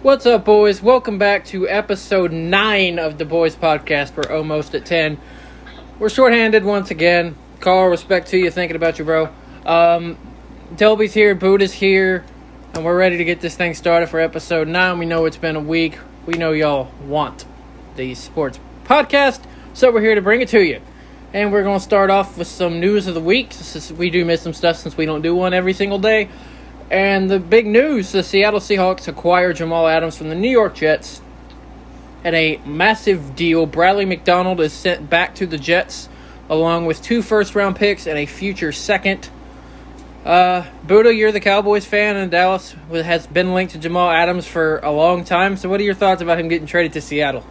What's up, boys? Welcome back to episode 9 of the Boyz podcast. We're almost at 10. We're shorthanded once again. Carl, respect to you, thinking about you, bro. Delby's here, Buddha's here, and we're ready to get this thing started for episode 9. We know it's been a week. We know y'all want the sports podcast, so we're here to bring it to you. And we're going to start off with some news of the week. We do miss some stuff since we don't do one every single day. And the big news, the Seattle Seahawks acquired Jamal Adams from the New York Jets at a massive deal. Bradley McDonald is sent back to the Jets along with 2 first-round picks and a future second. Buddha, you're the Cowboys fan, and Dallas has been linked to Jamal Adams for a long time. So what are your thoughts about him getting traded to Seattle?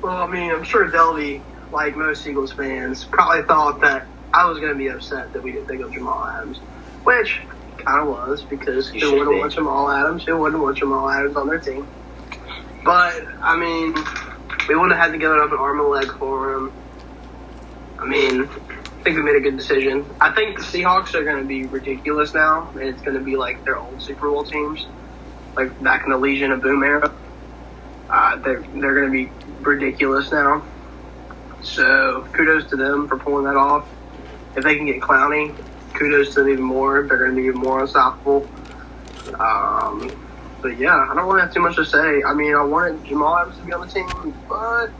Well, I mean, I'm sure Delby, like most Eagles fans, probably thought that I was going to be upset that we didn't pick up Jamal Adams, which kind of was, because they wouldn't want Jamal Adams. They wouldn't want Jamal Adams on their team. But, I mean, we wouldn't have had to give up an arm and a leg for him. I mean, I think we made a good decision. I think the Seahawks are going to be ridiculous now, and it's going to be like their old Super Bowl teams, like back in the Legion of Boom era. They're going to be ridiculous now. So, kudos to them for pulling that off. If they can get Clowney, kudos to them even more. They're going to be even more unstoppable. But yeah, I don't really have too much to say. I mean, I wanted Jamal Adams to be on the team, but it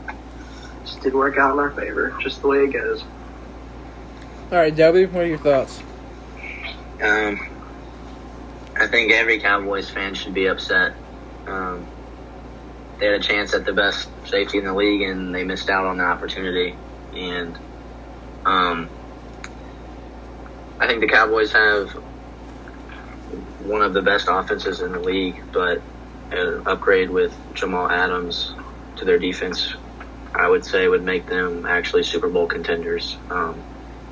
just didn't work out in our favor. Just the way it goes. All right, Delby, what are your thoughts? I think every Cowboys fan should be upset. They had a chance at the best safety in the league, and they missed out on the opportunity. And I think the Cowboys have one of the best offenses in the league, but an upgrade with Jamal Adams to their defense, I would say, would make them actually Super Bowl contenders. But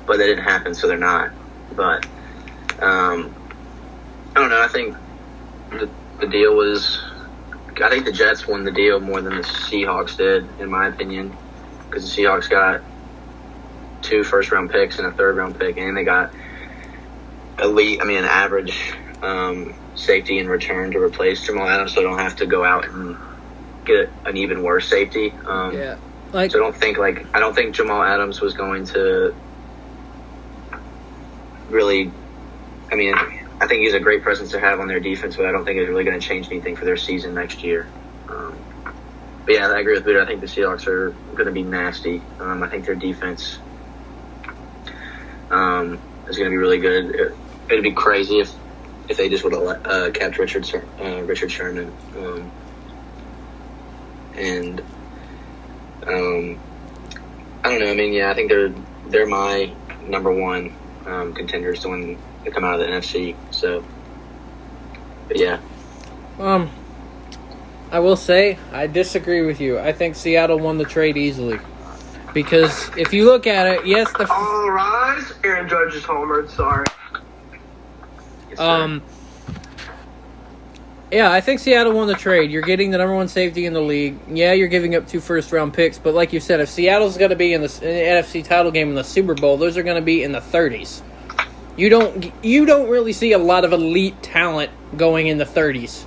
that didn't happen, so they're not. But I don't know. I think the deal was – I think the Jets won the deal more than the Seahawks did, in my opinion, because the Seahawks got 2 first-round picks and a third-round pick, and they got an average safety in return to replace Jamal Adams, so they don't have to go out and get an even worse safety. So I don't think Jamal Adams was going to really. I mean, I think he's a great presence to have on their defense, but I don't think it's really going to change anything for their season next year. But yeah, I agree with Peter. I think the Seahawks are going to be nasty. I think their defense is going to be really good. It'd be crazy if they just would have kept Richard Sherman. I don't know. I mean, yeah, I think they're my number one contenders to come out of the NFC. So, but yeah. I will say I disagree with you. I think Seattle won the trade easily. Because if you look at it, yes, all rise. Aaron Judge is homered. Sorry. Yeah, I think Seattle won the trade. You're getting the number 1 safety in the league. Yeah, you're giving up 2 first-round picks, but like you said, if Seattle's going to be in the NFC title game in the Super Bowl, those are going to be in the 30s. You don't really see a lot of elite talent going in the 30s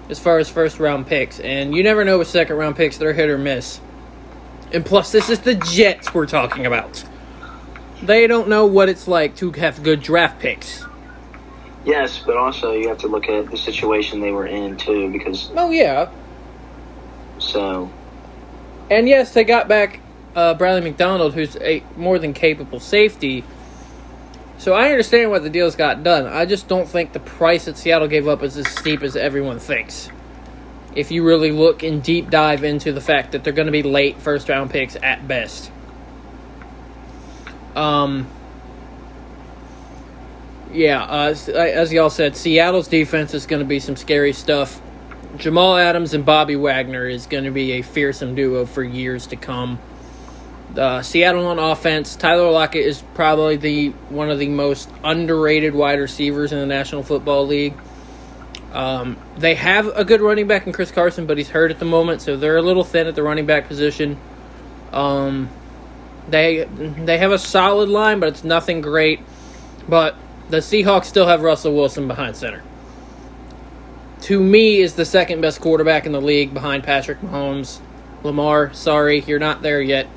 as far as first-round picks, and you never know with second-round picks. They're hit or miss. And plus, this is the Jets we're talking about. They don't know what it's like to have good draft picks. Yes, but also you have to look at the situation they were in, too, because... Oh, yeah. So... And yes, they got back Bradley McDonald, who's a more than capable safety. So I understand why the deals got done. I just don't think the price that Seattle gave up is as steep as everyone thinks. If you really look and deep dive into the fact that they're going to be late first-round picks at best. As y'all said, Seattle's defense is going to be some scary stuff. Jamal Adams and Bobby Wagner is going to be a fearsome duo for years to come. Seattle on offense, Tyler Lockett is probably one of the most underrated wide receivers in the National Football League. They have a good running back in Chris Carson, but he's hurt at the moment, so they're a little thin at the running back position. They have a solid line, but it's nothing great. But the Seahawks still have Russell Wilson behind center. to me, is the second best quarterback in the league behind Patrick Mahomes. Lamar, sorry, you're not there yet.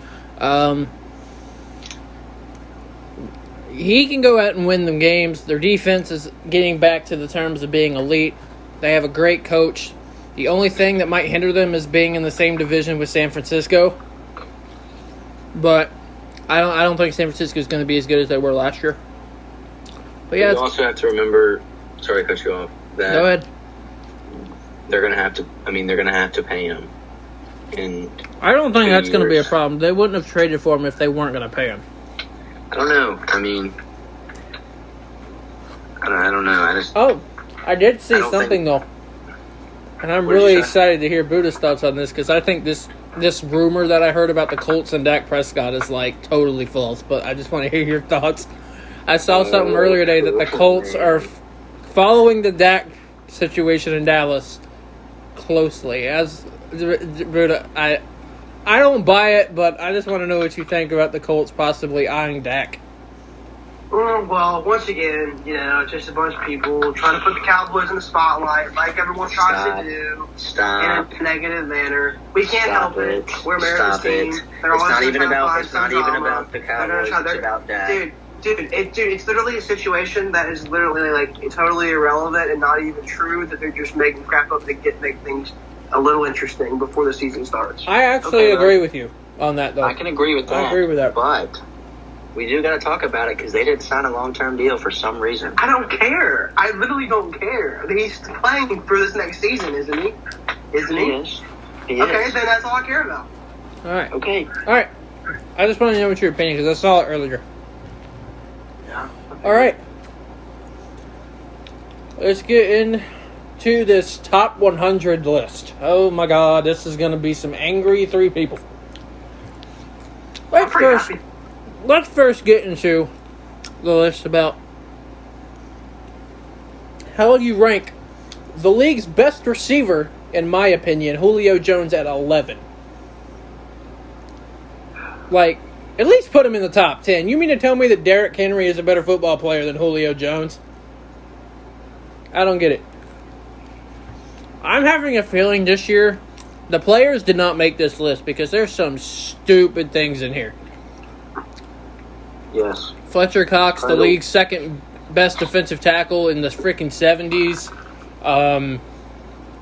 He can go out and win them games. Their defense is getting back to the terms of being elite. They have a great coach. The only thing that might hinder them is being in the same division with San Francisco. But I don't think San Francisco is going to be as good as they were last year. But yeah, you also have to remember. Sorry to cut you off. That go ahead. They're going to have to. I mean, they're going to have to pay him. I don't think that's going to be a years. problem. They wouldn't have traded for him if they weren't going to pay him. I don't know. I mean, I don't know. I did see don't something though, and I'm What did really you say? excited to hear Buddha's thoughts on this because I think this rumor that I heard about the Colts and Dak Prescott is like totally false. But I just want to hear your thoughts. I saw something earlier today that the Colts are following the Dak situation in Dallas closely. As Buddha, I don't buy it, but I just want to know what you think about the Colts possibly eyeing Dak. Well, once again, just a bunch of people trying to put the Cowboys in the spotlight, like everyone tries to do, in a negative manner. We can't help it. We're America's team. They're It's always not even trying to about. find It's some not even drama. about the Cowboys. It's about Dak. Dude, it's literally a situation that is literally like totally irrelevant and not even true. That they're just making crap up to make things a little interesting before the season starts. I actually agree with you on that, though. I can agree with that. I agree with that. But we do got to talk about it because they didn't sign a long-term deal for some reason. I don't care. I literally don't care. He's playing for this next season, isn't he? Isn't he? Yes. He Okay, is. then that's all I care about. All right. Okay. All right. I just want to know what your opinion because I saw it earlier. Yeah. All right. Let's get into this top 100 list. Oh my God, this is going to be some angry three people. I'm pretty happy. Let's first get into the list about how you rank the league's best receiver, in my opinion, Julio Jones at 11. Like, at least put him in the top 10. You mean to tell me that Derrick Henry is a better football player than Julio Jones? I don't get it. I'm having a feeling this year the players did not make this list because there's some stupid things in here. Yes. Fletcher Cox, the league's second best defensive tackle in the freaking 70s.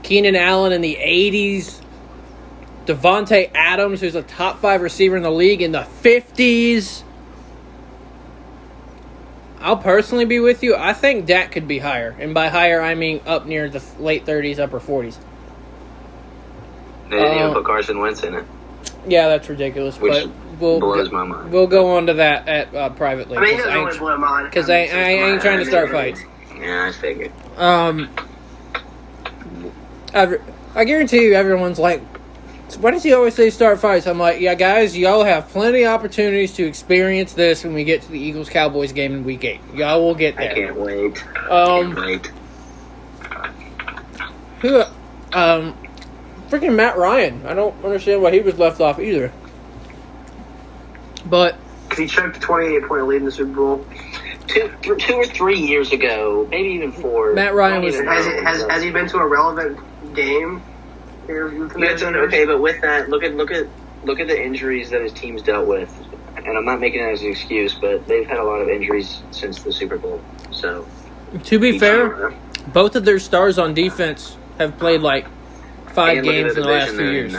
Keenan Allen in the 80s. Devontae Adams, who's a top 5 receiver in the league in the 50s. I'll personally be with you. I think Dak could be higher. And by higher, I mean up near the late 30s, upper 40s. They didn't even put Carson Wentz in it. Yeah, that's ridiculous. Which but blows my mind. We'll go on to that at privately. I mean, it doesn't really blow my mind. Because I ain't trying to start fights. Yeah, I figured. I guarantee you everyone's like, why does he always say start fights? I'm like, yeah, guys, y'all have plenty of opportunities to experience this when we get to the Eagles-Cowboys game in Week 8. Y'all will get there. I can't wait. Can't wait. Freaking Matt Ryan. I don't understand why he was left off either. But He choked a 28-point lead in the Super Bowl. Two or 3 years ago, maybe even 4. Matt Ryan was. Has he been to a relevant game? Okay, but with that, look at the injuries that his team's dealt with, and I'm not making it as an excuse, but they've had a lot of injuries since the Super Bowl. So, To be fair, both of their stars on defense have played like 5 games in the last 2 years.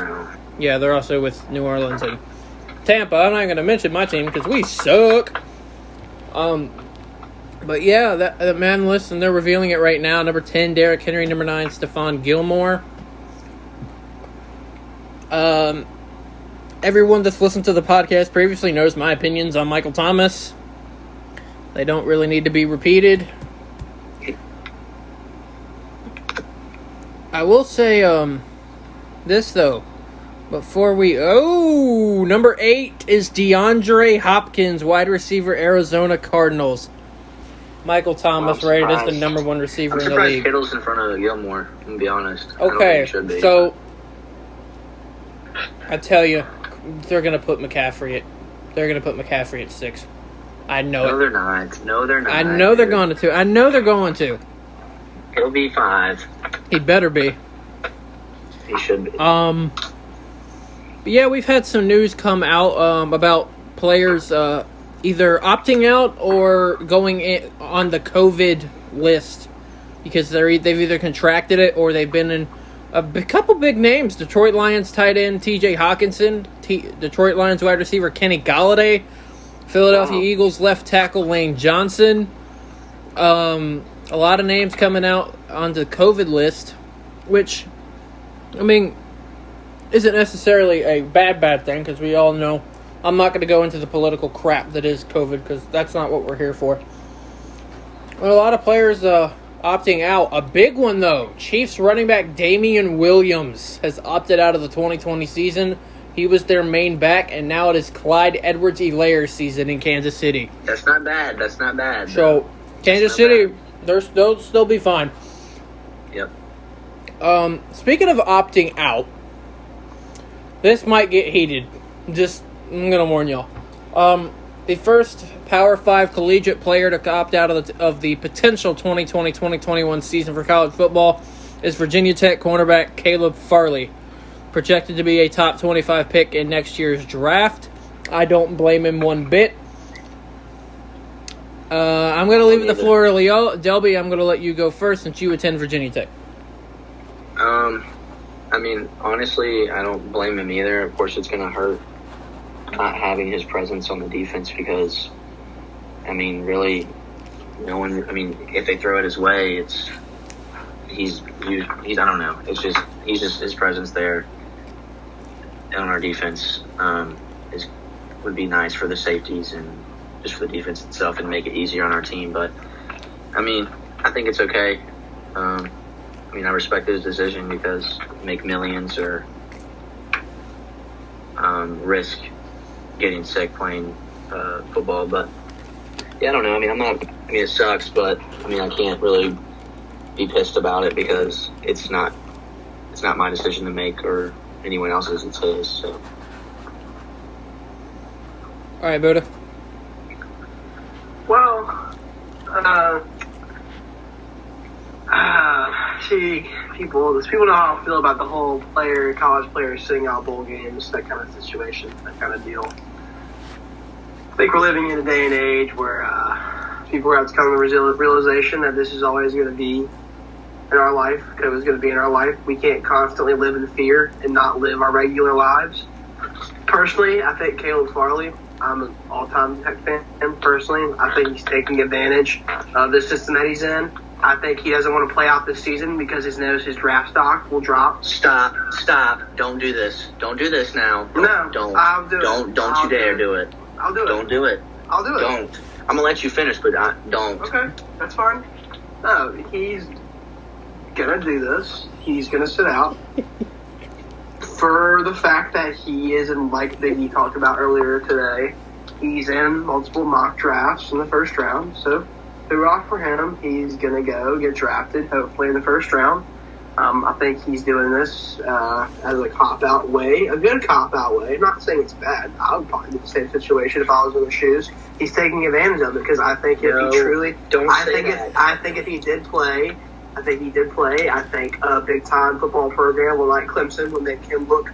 Yeah, they're also with New Orleans and Tampa. I'm not going to mention my team because we suck. But yeah, that man list, and they're revealing it right now. Number 10, Derrick Henry. Number 9, Stephon Gilmore. Everyone that's listened to the podcast previously knows my opinions on Michael Thomas. They don't really need to be repeated. I will say this, though. Before we... Oh! Number 8 is DeAndre Hopkins, wide receiver, Arizona Cardinals. Michael Thomas rated as the number 1 receiver in the surprised league. Kittle's in front of Gilmore, to be honest. I don't Okay, think he should be. so... I tell you, they're going to put McCaffrey at 6. I know No, it. they're not. No, they're not. I know they're going to. I know they're going to. He'll be 5. He better be. He should be. But yeah, we've had some news come out about players either opting out or going in on the COVID list because they've either contracted it or they've been in a couple big names. Detroit Lions tight end T.J. Hawkinson, Detroit Lions wide receiver Kenny Golladay, Philadelphia Eagles left tackle Lane Johnson. A lot of names coming out on the COVID list, which, I mean, isn't necessarily a bad thing because we all know. I'm not going to go into the political crap that is COVID because that's not what we're here for. But a lot of players opting out. A big one, though. Chiefs running back Damian Williams has opted out of the 2020 season. He was their main back, and now it is Clyde Edwards-Helaire's season in Kansas City. That's not bad. So, Kansas City, they'll still be fine. Yep. Speaking of opting out, this might get heated. I'm going to warn y'all. The first Power 5 collegiate player to opt out of the potential 2020-2021 season for college football is Virginia Tech cornerback Caleb Farley, projected to be a top 25 pick in next year's draft. I don't blame him one bit. I'm going to leave the floor to Leo. Delby, I'm going to let you go first since you attend Virginia Tech. I mean, honestly, I don't blame him either. Of course, it's going to hurt not having his presence on the defense because, I mean, really, no one. I mean, if they throw it his way, he's I don't know. It's just his presence there on our defense would be nice for the safeties and just for the defense itself and make it easier on our team. But I mean, I think it's okay. I mean, I respect his decision because make millions or risk getting sick playing football. But yeah, I don't know. I mean, it sucks, but I mean, I can't really be pissed about it because it's not my decision to make or anyone else's. It's his. So. All right, Buddha. Well, people know how I feel about the whole college players sitting out bowl games, that kind of situation, that kind of deal. I think we're living in a day and age where people have to come to the realization that this is always going to be in our life. It was going to be in our life. We can't constantly live in fear and not live our regular lives. Personally, I think Caleb Farley, I'm an all-time Tech fan. Personally, I think he's taking advantage of the system that he's in. I think he doesn't want to play out this season because he knows his draft stock will drop. Stop. Don't do this. Don't do this now. Don't. I'll do it. Don't you dare do it. I'll do it. Don't do it. I'll do it. Don't. I'm going to let you finish, but don't. Okay, that's fine. No, he's going to do this. He's going to sit out for the fact that he is, and like Biggie talked about earlier today, he's in multiple mock drafts in the first round. So, hurrah for him. He's going to go get drafted, hopefully in the first round. I think he's doing this as a cop-out way, a good cop-out way. I'm not saying it's bad. I would probably do the same situation if I was in his shoes. He's taking advantage of it because I think if he truly, I think if he did play, I think a big-time football program like Clemson would make him look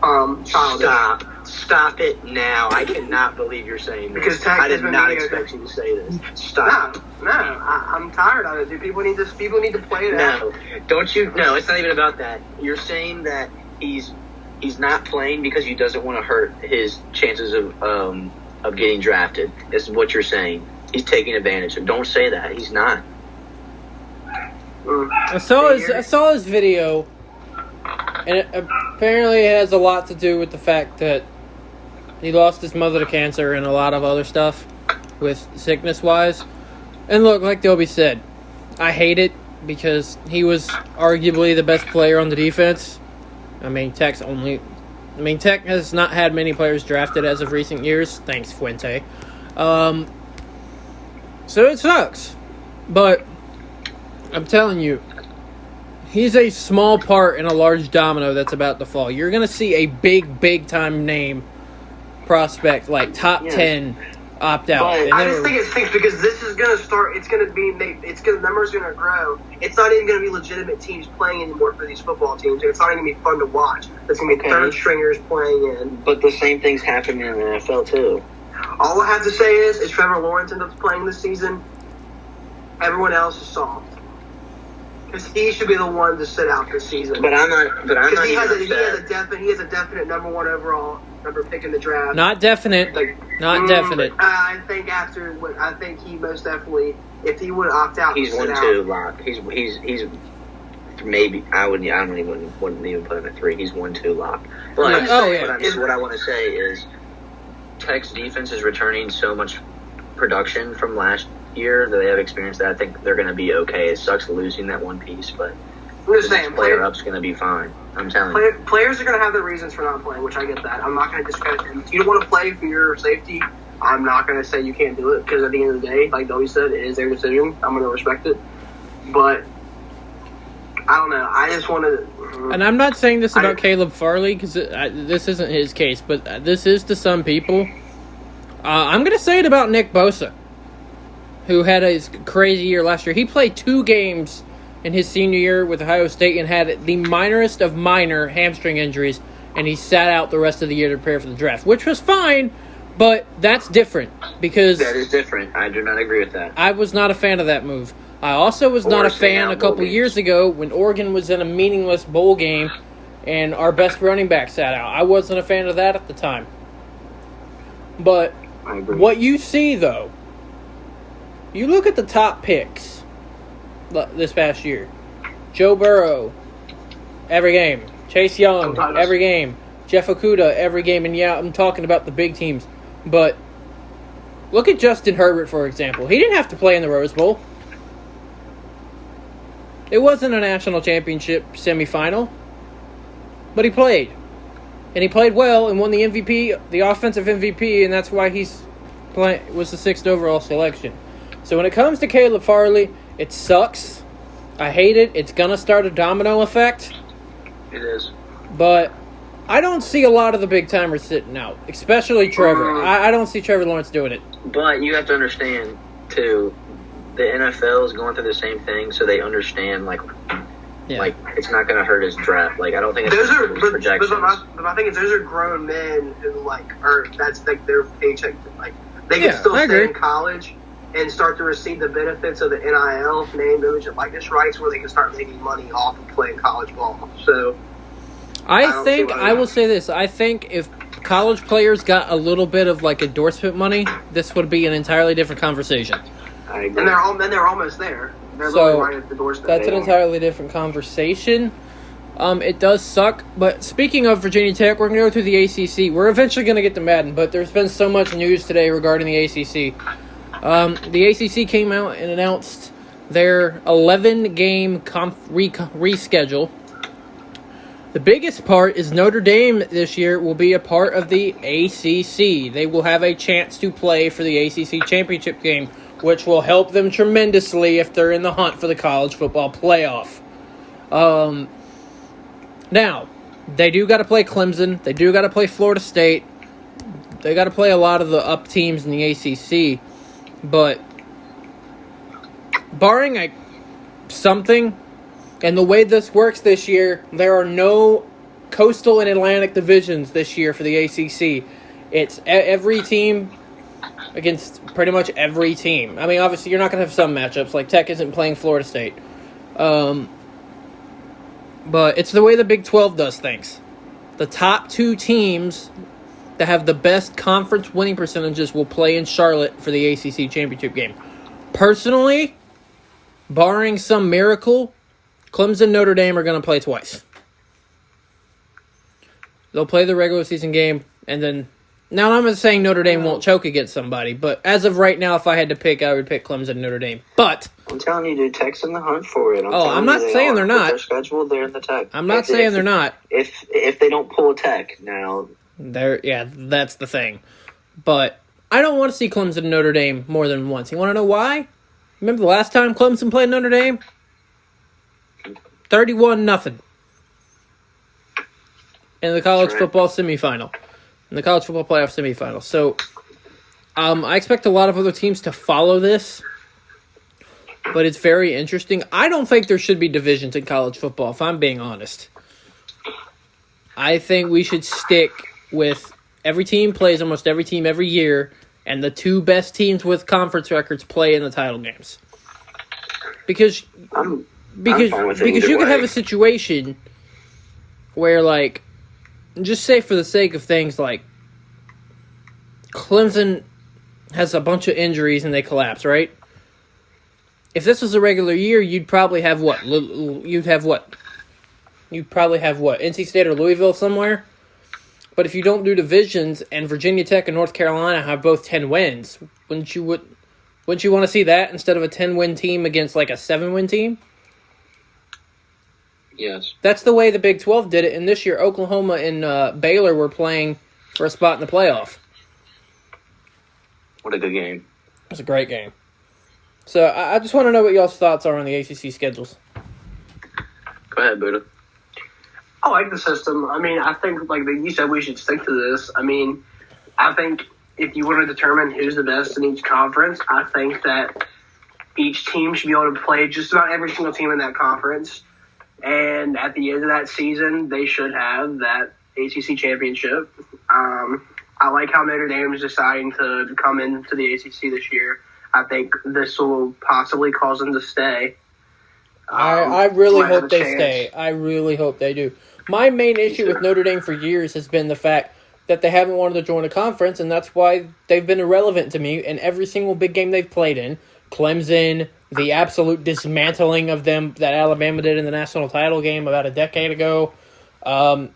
childish. Stop it now. I cannot believe you're saying this. Because Tech I did not expect you to say this. Stop. No, I'm tired of it, dude. People need to play that. No, don't you? No, it's not even about that. You're saying that he's not playing because he doesn't want to hurt his chances of getting drafted. This is what you're saying. He's taking advantage. Don't say that. He's not. I saw his video, and it apparently has a lot to do with the fact that he lost his mother to cancer and a lot of other stuff with sickness-wise. And look, like Delby said, I hate it because he was arguably the best player on the defense. I mean, Tech has not had many players drafted as of recent years. Thanks, Fuente. So it sucks. But I'm telling you, he's a small part in a large domino that's about to fall. You're going to see a big time name prospect, like top 10 opt out. But I just think it stinks because this is going to start. It's going to be. The numbers are going to grow. It's not even going to be legitimate teams playing anymore for these football teams. It's not even going to be fun to watch. It's going to be third stringers playing in. But the same thing's happening in the NFL too. All I have to say is Trevor Lawrence ends up playing this season, everyone else is soft. Because he should be the one to sit out this season. But I'm not. But I'm not. He has a definite number one overall number pick in the draft. Not definite. Not definite. I think he most definitely, if he would opt out, he's 1-2 lock. He's maybe wouldn't even put him at 3. He's 1-2 lock. But what I want to say is, Tech's defense is returning so much production from last year that they have experience that I think they're going to be okay. It sucks losing that one piece, but I'm just saying, player up's going to be fine. I'm telling you. Players are going to have their reasons for not playing, which I get that. I'm not going to discredit them. If you don't want to play for your safety, I'm not going to say you can't do it, because at the end of the day, like Delby said, it is their decision. I'm going to respect it. But I don't know. I just want to... And I'm not saying this about Caleb Farley, because this isn't his case, but this is to some people. I'm going to say it about Nick Bosa, who had a crazy year last year. He played 2 games in his senior year with Ohio State and had the minorest of minor hamstring injuries, and he sat out the rest of the year to prepare for the draft, which was fine, but that's different because... That is different. I do not agree with that. I was not a fan of that move. I also was not a fan a couple years ago when Oregon was in a meaningless bowl game and our best running back sat out. I wasn't a fan of that at the time. But what you see, though, you look at the top picks this past year. Joe Burrow, every game. Chase Young, every game. Jeff Okudah, every game. And yeah, I'm talking about the big teams. But look at Justin Herbert, for example. He didn't have to play in the Rose Bowl. It wasn't a national championship semifinal. But he played. And he played well and won the MVP, the offensive MVP, and that's why was the 6th overall selection. So when it comes to Caleb Farley, it sucks. I hate it. It's going to start a domino effect. It is. But I don't see a lot of the big-timers sitting out, especially Trevor. I don't see Trevor Lawrence doing it. But you have to understand, too, the NFL is going through the same thing, so they understand, like it's not going to hurt his draft. Like, I don't think it's going to hurt his projections. But my thing is, those are grown men who, that's like their paycheck. Like, they can still stay in college and start to receive the benefits of the NIL, name, image, and likeness rights, where they can start making money off of playing college ball. So, I will say this. I think if college players got a little bit of, endorsement money, this would be an entirely different conversation. I agree. And they're almost there. They're literally right at the doorstep. That's an entirely different conversation. It does suck. But speaking of Virginia Tech, we're going to go through the ACC. We're eventually going to get to Madden, but there's been so much news today regarding the ACC. The ACC came out and announced their 11-game reschedule. The biggest part is Notre Dame this year will be a part of the ACC. They will have a chance to play for the ACC championship game, which will help them tremendously if they're in the hunt for the college football playoff. Now, they do got to play Clemson. They do got to play Florida State. They got to play a lot of the up teams in the ACC. But barring something, and the way this works this year, there are no coastal and Atlantic divisions this year for the ACC. It's every team against pretty much every team. I mean, obviously, you're not going to have some matchups, like Tech isn't playing Florida State. But it's the way the Big 12 does things. The top 2 teams that have the best conference winning percentages will play in Charlotte for the ACC championship game. Personally, barring some miracle, Clemson and Notre Dame are going to play twice. They'll play the regular season game, and then... Now, I'm not saying Notre Dame won't choke against somebody, but as of right now, if I had to pick, I would pick Clemson and Notre Dame. But... I'm telling you, dude, Tech's in the hunt for it. I'm not saying they're not. Their schedule, they're in the Tech. I'm not saying they're not. If they don't pull a Tech, now... that's the thing. But I don't want to see Clemson and Notre Dame more than once. You want to know why? Remember the last time Clemson played Notre Dame? 31-0. In the college football semifinal. In the college football playoff semifinal. So, I expect a lot of other teams to follow this, but it's very interesting. I don't think there should be divisions in college football, if I'm being honest. I think we should stick with every team plays almost every team every year, and the two best teams with conference records play in the title games. Because I'm fine with it either you could way. have a situation where, like, just say for the sake of things, like, Clemson has a bunch of injuries and they collapse, right? If this was a regular year, you'd probably have what? You'd probably have what? NC State or Louisville somewhere? But if you don't do divisions and Virginia Tech and North Carolina have both 10 wins, wouldn't you want to see that instead of a 10-win team against like a 7-win team? Yes. That's the way the Big 12 did it. And this year, Oklahoma and Baylor were playing for a spot in the playoff. What a good game. It was a great game. So I just want to know what y'all's thoughts are on the ACC schedules. Go ahead, Buddha. I like the system. I mean, I think, like you said, we should stick to this. I mean, I think if you want to determine who's the best in each conference, I think that each team should be able to play just about every single team in that conference. And at the end of that season, they should have that ACC championship. I like how Notre Dame is deciding to come into the ACC this year. I think this will possibly cause them to stay. I really might have hope a they chance. stay. I really hope they do. My main issue with Notre Dame for years has been the fact that they haven't wanted to join a conference, and that's why they've been irrelevant to me in every single big game they've played in. Clemson, the absolute dismantling of them that Alabama did in the national title game about a decade ago. So,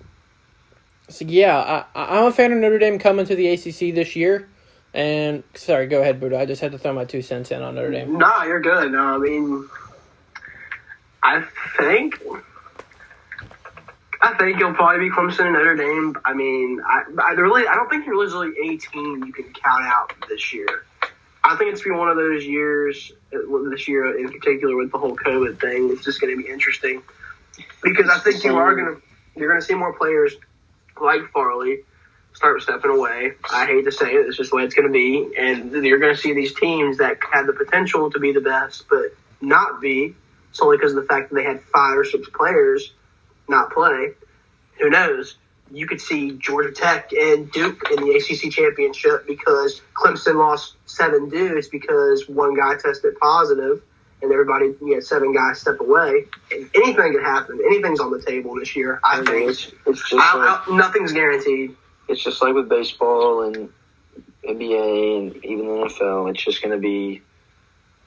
yeah, I'm a fan of Notre Dame coming to the ACC this year. And, sorry, go ahead, Buddha. I just had to throw my 2 cents in on Notre Dame. No, you're good. No, I mean, I think you'll probably be Clemson and Notre Dame. I mean, I don't think there's really any team you can count out this year. I think it's going to be one of those years, this year in particular with the whole COVID thing. It's just going to be interesting because I think you're going to see more players like Farley start stepping away. I hate to say it, it's just the way it's going to be. And you're going to see these teams that had the potential to be the best, but not be, solely because of the fact that they had 5 or 6 players not play. Who knows? You could see Georgia Tech and Duke in the ACC championship because Clemson lost 7 dudes because one guy tested positive and everybody, 7 guys step away. And anything could happen. Anything's on the table this year, I think. It's just nothing's guaranteed. It's just like with baseball and NBA and even the NFL. It's just going to be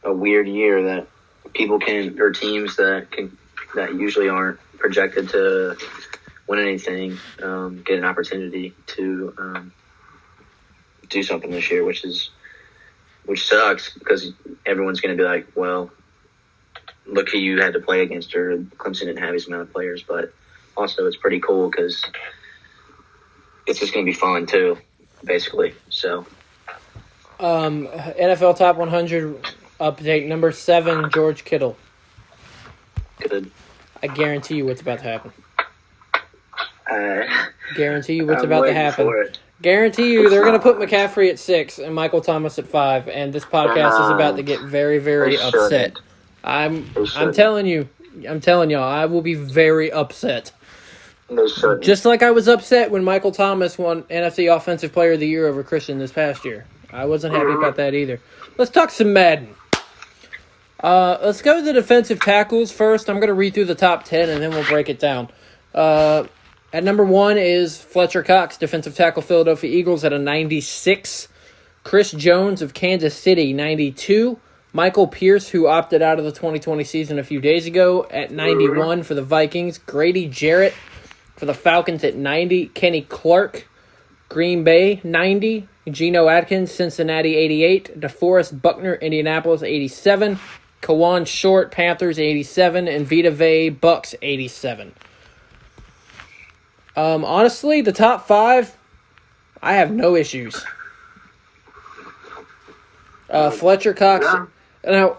a weird year that teams that usually aren't projected to win anything get an opportunity to do something this year, which sucks because everyone's going to be like, well, look who you had to play against, or Clemson didn't have his amount of players. But also it's pretty cool because it's just going to be fun too, basically. So, NFL Top 100 update number 7, George Kittle. good. I guarantee you what's about to happen. Guarantee you what's I'm about to waiting happen. for it. Guarantee you they're going to put McCaffrey at 6 and Michael Thomas at 5, and this podcast is about to get very, very They upset. shouldn't. I'm shouldn't. telling y'all, I will be very upset. They shouldn't. Just like I was upset when Michael Thomas won NFC Offensive Player of the Year over Christian this past year. I wasn't happy about that either. Let's talk some Madden. Let's go to the defensive tackles first. I'm going to read through the top 10, and then we'll break it down. At number 1 is Fletcher Cox, defensive tackle, Philadelphia Eagles, at a 96. Chris Jones of Kansas City, 92. Michael Pierce, who opted out of the 2020 season a few days ago, at 91 for the Vikings. Grady Jarrett for the Falcons at 90. Kenny Clark, Green Bay, 90. Geno Atkins, Cincinnati, 88. DeForest Buckner, Indianapolis, 87. Kawan Short, Panthers, 87. And Vita Vea, Bucks, 87. Honestly, the top 5, I have no issues. Fletcher Cox. Yeah. Now,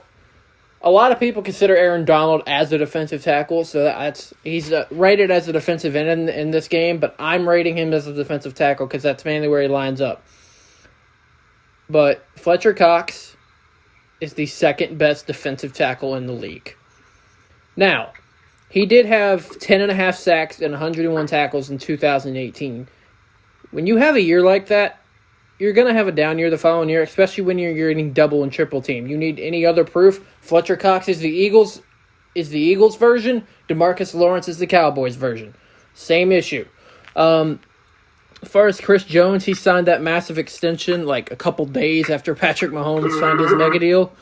a lot of people consider Aaron Donald as a defensive tackle, so he's rated as a defensive end in this game, but I'm rating him as a defensive tackle because that's mainly where he lines up. but Fletcher Cox is the second best defensive tackle in the league. Now, he did have 10.5 sacks and 101 tackles in 2018. When you have a year like that, you're going to have a down year the following year, especially when you're getting double and triple team. You need any other proof? Fletcher Cox is the Eagles version. DeMarcus Lawrence is the Cowboys version. Same issue. As far as Chris Jones, he signed that massive extension like a couple days after Patrick Mahomes signed his mega deal.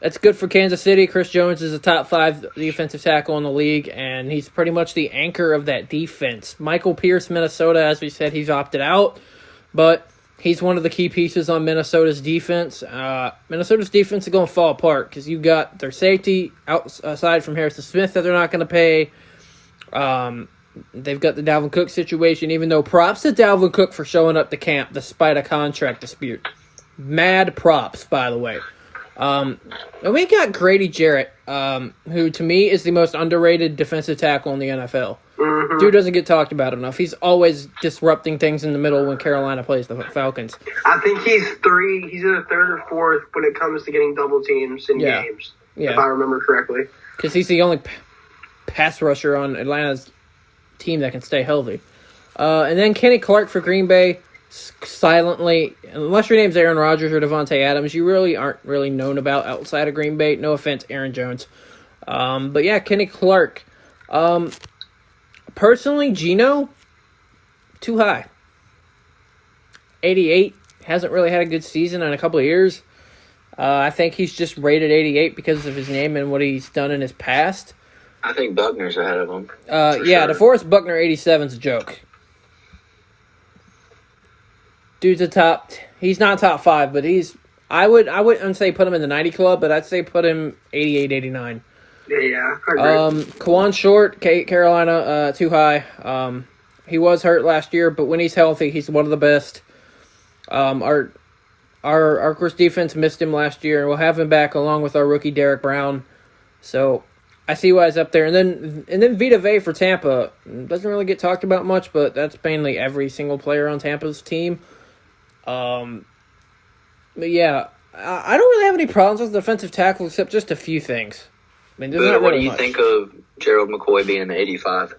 That's good for Kansas City. Chris Jones is a top 5 defensive tackle in the league, and he's pretty much the anchor of that defense. Michael Pierce, Minnesota, as we said, he's opted out, but he's one of the key pieces on Minnesota's defense. Minnesota's defense is going to fall apart because you got their safety aside from Harrison Smith that they're not going to pay. They've got the Dalvin Cook situation, even though props to Dalvin Cook for showing up to camp despite a contract dispute. Mad props, by the way. And we got Grady Jarrett, who to me is the most underrated defensive tackle in the NFL. Mm-hmm. Dude doesn't get talked about enough. He's always disrupting things in the middle when Carolina plays the Falcons. I think he's either third or fourth when it comes to getting double teams in games, if I remember correctly. Because he's the only pass rusher on Atlanta's team that can stay healthy. And then Kenny Clark for Green Bay. Silently, unless your name's Aaron Rodgers or Devontae Adams, you really aren't really known about outside of Green Bay. No offense, Aaron Jones. But yeah, Kenny Clark. Personally, Geno, too high. 88. Hasn't really had a good season in a couple of years. I think he's just rated 88 because of his name and what he's done in his past. I think Buckner's ahead of him. Yeah, sure. DeForest Buckner 87's a joke. Dude's a top. He's not top 5, but he's. I wouldn't say put him in the 90 club, but I'd say put him 88, 89. Yeah. I agree. Kawan Short, Carolina, too high. He was hurt last year, but when he's healthy, he's one of the best. Our course defense missed him last year, and we'll have him back along with our rookie Derek Brown. So I see why he's up there. And then Vita Vea for Tampa doesn't really get talked about much, but that's mainly every single player on Tampa's team. But yeah, I don't really have any problems with defensive tackle except just a few things. I mean, there's not What really do you much. think of Gerald McCoy being the 85?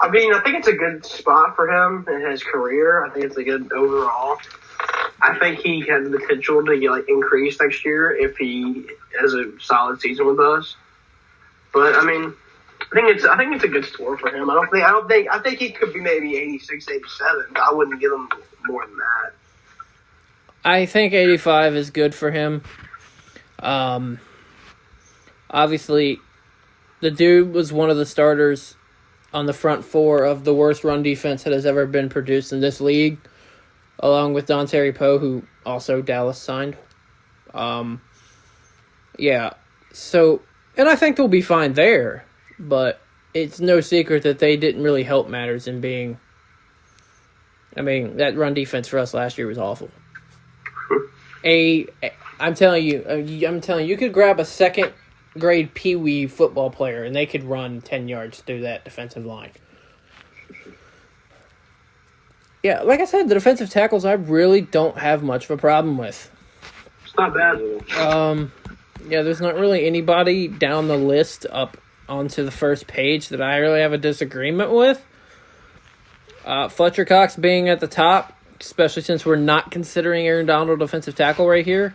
I mean, I think it's a good spot for him in his career. I think it's a good overall. I think he has the potential to get increase next year if he has a solid season with us. But I mean, I think it's a good score for him. I think he could be maybe 86, 87. But I wouldn't give him more than that. I think 85 is good for him. Obviously, the dude was one of the starters on the front 4 of the worst run defense that has ever been produced in this league, along with Dontari Poe, who also Dallas signed. Yeah, so, and I think they'll be fine there, but it's no secret that they didn't really help matters in being, I mean, that run defense for us last year was awful. I'm telling you, you could grab a second grade Pee-wee football player and they could run 10 yards through that defensive line. Yeah, like I said, the defensive tackles I really don't have much of a problem with. It's not bad. Yeah, there's not really anybody down the list up onto the first page that I really have a disagreement with. Fletcher Cox being at the top, especially since we're not considering Aaron Donald defensive tackle right here.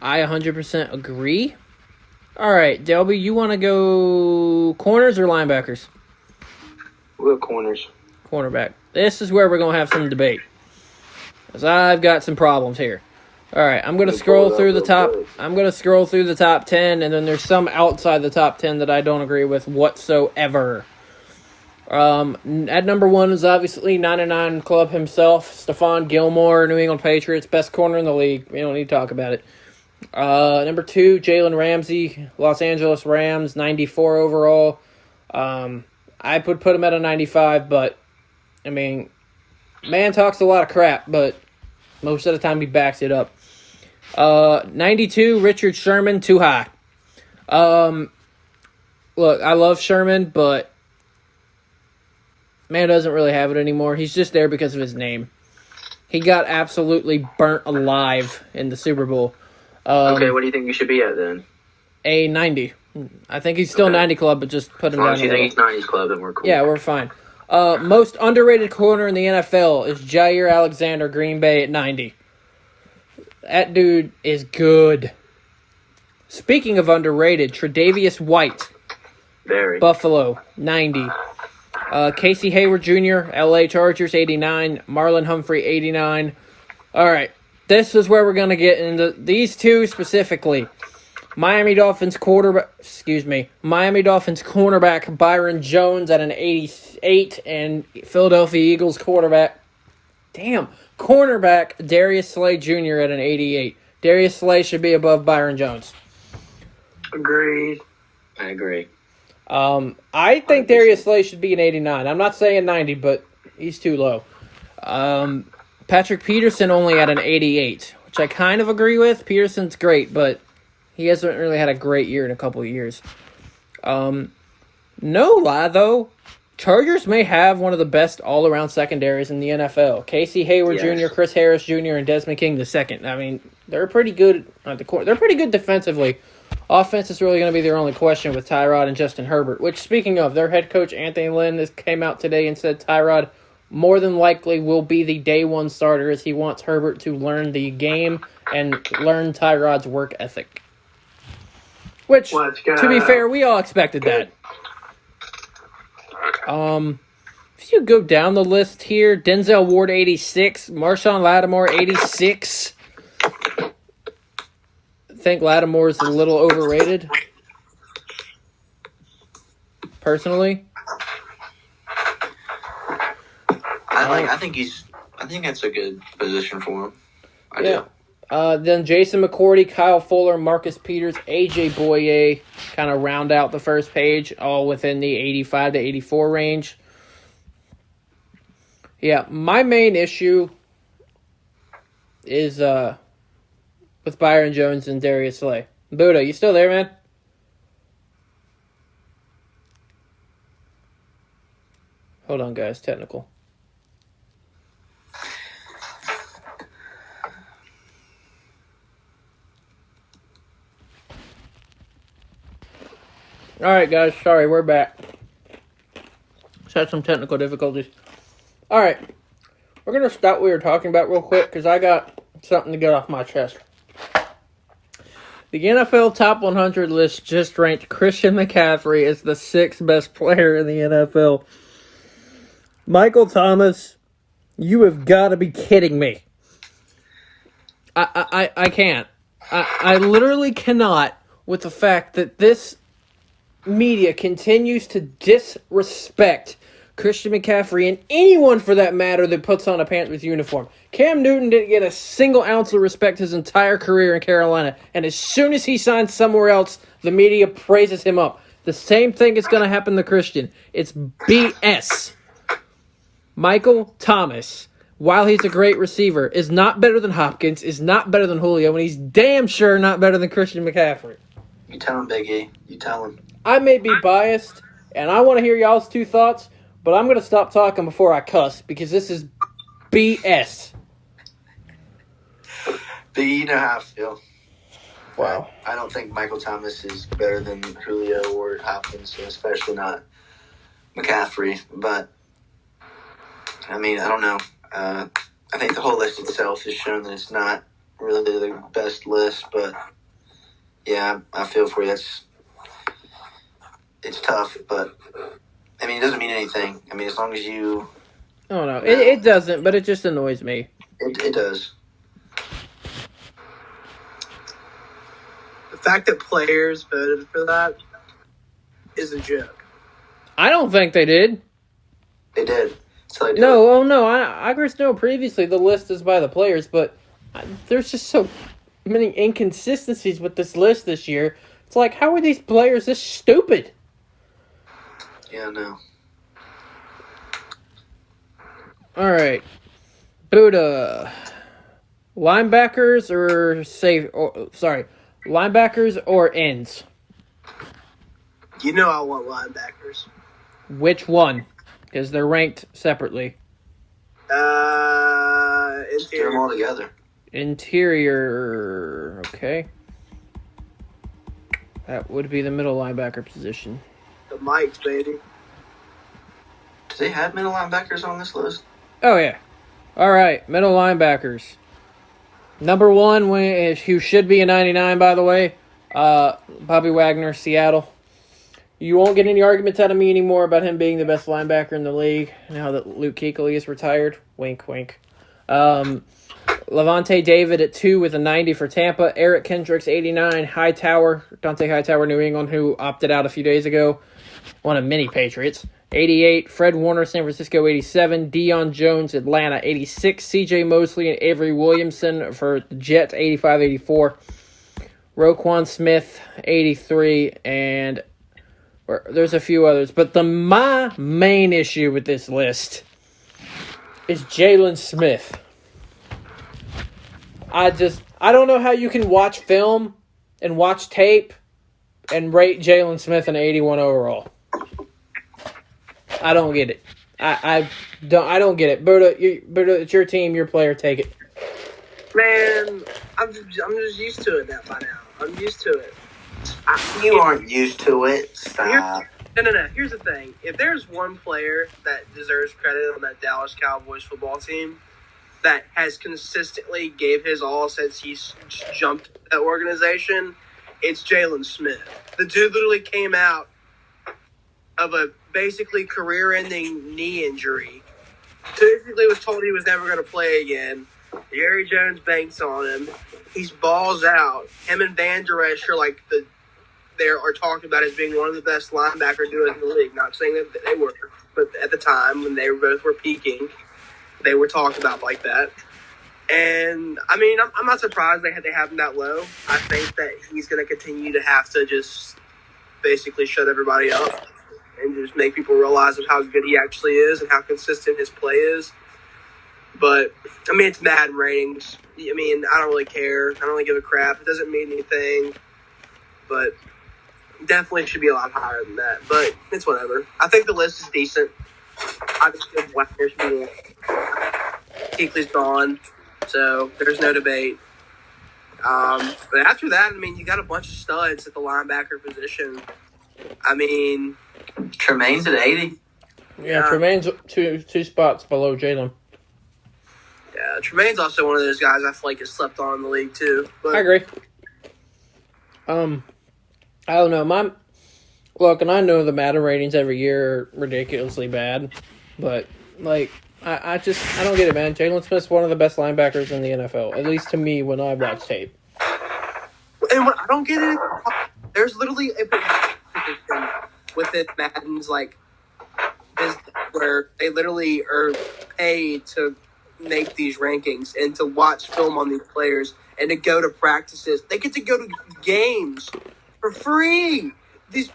I 100% agree. All right, Delby, you want to go corners or linebackers? We'll corners. Cornerback. This is where we're going to have some debate. Because I've got some problems here. All right, I'm going to scroll through the top. I'm going to scroll through the top 10, and then there's some outside the top 10 that I don't agree with whatsoever. At number 1 is obviously 99 Club himself, Stephon Gilmore, New England Patriots, best corner in the league. We don't need to talk about it. Number 2, Jalen Ramsey, Los Angeles Rams, 94 overall. I would put him at a 95, but, I mean, man talks a lot of crap, but most of the time he backs it up. 92, Richard Sherman, too high. look, I love Sherman, but man doesn't really have it anymore. He's just there because of his name. He got absolutely burnt alive in the Super Bowl. Okay, what do you think you should be at then? A 90. I think he's still 90 club, but just put him down a little. As long as you think he's 90s club, then we're cool. Yeah, we're fine. Most underrated corner in the NFL is Jair Alexander, Green Bay at 90. That dude is good. Speaking of underrated, Tre'Davious White, Very. Buffalo, 90. Casey Hayward Jr., LA Chargers, 89. Marlon Humphrey, 89. All right, this is where we're going to get into these two specifically. Miami Dolphins cornerback Byron Jones at an 88, and Philadelphia Eagles cornerback Darius Slay Jr. at an 88. Darius Slay should be above Byron Jones. Agreed. I agree. I think Darius Slay should be an 89. I'm not saying 90, but he's too low. Patrick Peterson only at an 88, which I kind of agree with. Peterson's great, but he hasn't really had a great year in a couple of years. No lie, though. Chargers may have one of the best all-around secondaries in the NFL. Casey Hayward Jr., Chris Harris Jr., and Desmond King II. I mean, they're pretty good at the court. They're pretty good defensively. Offense is really going to be their only question with Tyrod and Justin Herbert, which, speaking of, their head coach, Anthony Lynn, came out today and said Tyrod more than likely will be the day one starter as he wants Herbert to learn the game and learn Tyrod's work ethic. Which, to be fair, we all expected that. If you go down the list here, Denzel Ward, 86. Marshawn Lattimore, 86. I think Lattimore is a little overrated. Personally. I think that's a good position for him. I do. Then Jason McCourty, Kyle Fuller, Marcus Peters, A.J. Boye kind of round out the first page, all within the 85 to 84 range. Yeah, my main issue is with Byron Jones and Darius Slay. Buddha, you still there, man? Hold on, guys. Technical. All right, guys. Sorry, we're back. Just had some technical difficulties. All right. We're going to stop what we were talking about real quick because I got something to get off my chest. The NFL Top 100 list just ranked Christian McCaffrey as the sixth best player in the NFL. Michael Thomas, you have got to be kidding me. I can't. I literally cannot with the fact that this media continues to disrespect Christian McCaffrey and anyone for that matter that puts on a Panthers uniform. Cam Newton didn't get a single ounce of respect his entire career in Carolina, and as soon as he signs somewhere else, the media praises him up. The same thing is going to happen to Christian. It's BS. Michael Thomas, while he's a great receiver, is not better than Hopkins, is not better than Julio, and he's damn sure not better than Christian McCaffrey. You tell him, Big E. You tell him. I may be biased, and I want to hear y'all's two thoughts, but I'm going to stop talking before I cuss, because this is BS. Big E, you know how I feel. Wow. I don't think Michael Thomas is better than Julio or Hopkins, especially not McCaffrey, but I mean, I don't know. I think the whole list itself has shown that it's not really the best list, but yeah, I feel for you. It's tough, but I mean, it doesn't mean anything. I mean, as long as you... Oh, no. It doesn't, but it just annoys me. It does. The fact that players voted for that is a joke. I don't think they did. They did. So they No, I just know previously the list is by the players, but there's just so many inconsistencies with this list this year. It's like, how are these players this stupid? Yeah, no. All right. Buddha. Linebackers or linebackers or ends? You know I want linebackers. Which one? Because they're ranked separately. Just get them all together. Interior. Okay. That would be the middle linebacker position. The Mikes, baby. Do they have middle linebackers on this list? Oh, yeah. All right, middle linebackers. Number one, who should be a 99, by the way, Bobby Wagner, Seattle. You won't get any arguments out of me anymore about him being the best linebacker in the league now that Luke Kuechly is retired. Wink, wink. Levante David at 2 with a 90 for Tampa. Eric Kendricks, 89. Dante Hightower, New England, who opted out a few days ago. One of many Patriots. 88. Fred Warner, San Francisco, 87. Deion Jones, Atlanta, 86. C.J. Mosley and Avery Williamson for the Jets, 85, 84. Roquan Smith, 83. And there's a few others. But my main issue with this list is Jalen Smith. I don't know how you can watch film and watch tape and rate Jalen Smith an 81 overall. I don't get it. I don't get it. Berta, it's your team, your player. Take it. Man, I'm just used to it now by now. I'm used to it. You aren't used to it. Stop. No. Here's the thing. If there's one player that deserves credit on that Dallas Cowboys football team that has consistently gave his all since he's jumped that organization, it's Jalen Smith. The dude literally came out of a basically career-ending knee injury. Basically was told he was never going to play again. Jerry Jones banks on him. He's balls out. Him and Van Der Esch are talked about as being one of the best linebacker duos in the league. Not saying that they were, but at the time when they both were peaking, they were talked about like that. And, I mean, I'm not surprised they have him that low. I think that he's going to continue to have to just basically shut everybody up and just make people realize of how good he actually is and how consistent his play is. But, I mean, it's Madden ratings. I mean, I don't really care. I don't really give a crap. It doesn't mean anything. But definitely should be a lot higher than that. But it's whatever. I think the list is decent. I just think Wagner should be Kuechly's gone, so there's no debate. But after that, I mean, you got a bunch of studs at the linebacker position. I mean, Tremaine's at 80. Yeah, Tremaine's two spots below Jalen. Yeah, Tremaine's also one of those guys I feel like has slept on in the league too. But I agree. I don't know. Look, and I know the Madden ratings every year are ridiculously bad, but like I don't get it, man. Jalen Smith's one of the best linebackers in the NFL, at least to me when I watch tape. And what I don't get it, there's literally a position within Madden's like business where they literally are paid to make these rankings and to watch film on these players and to go to practices. They get to go to games for free. These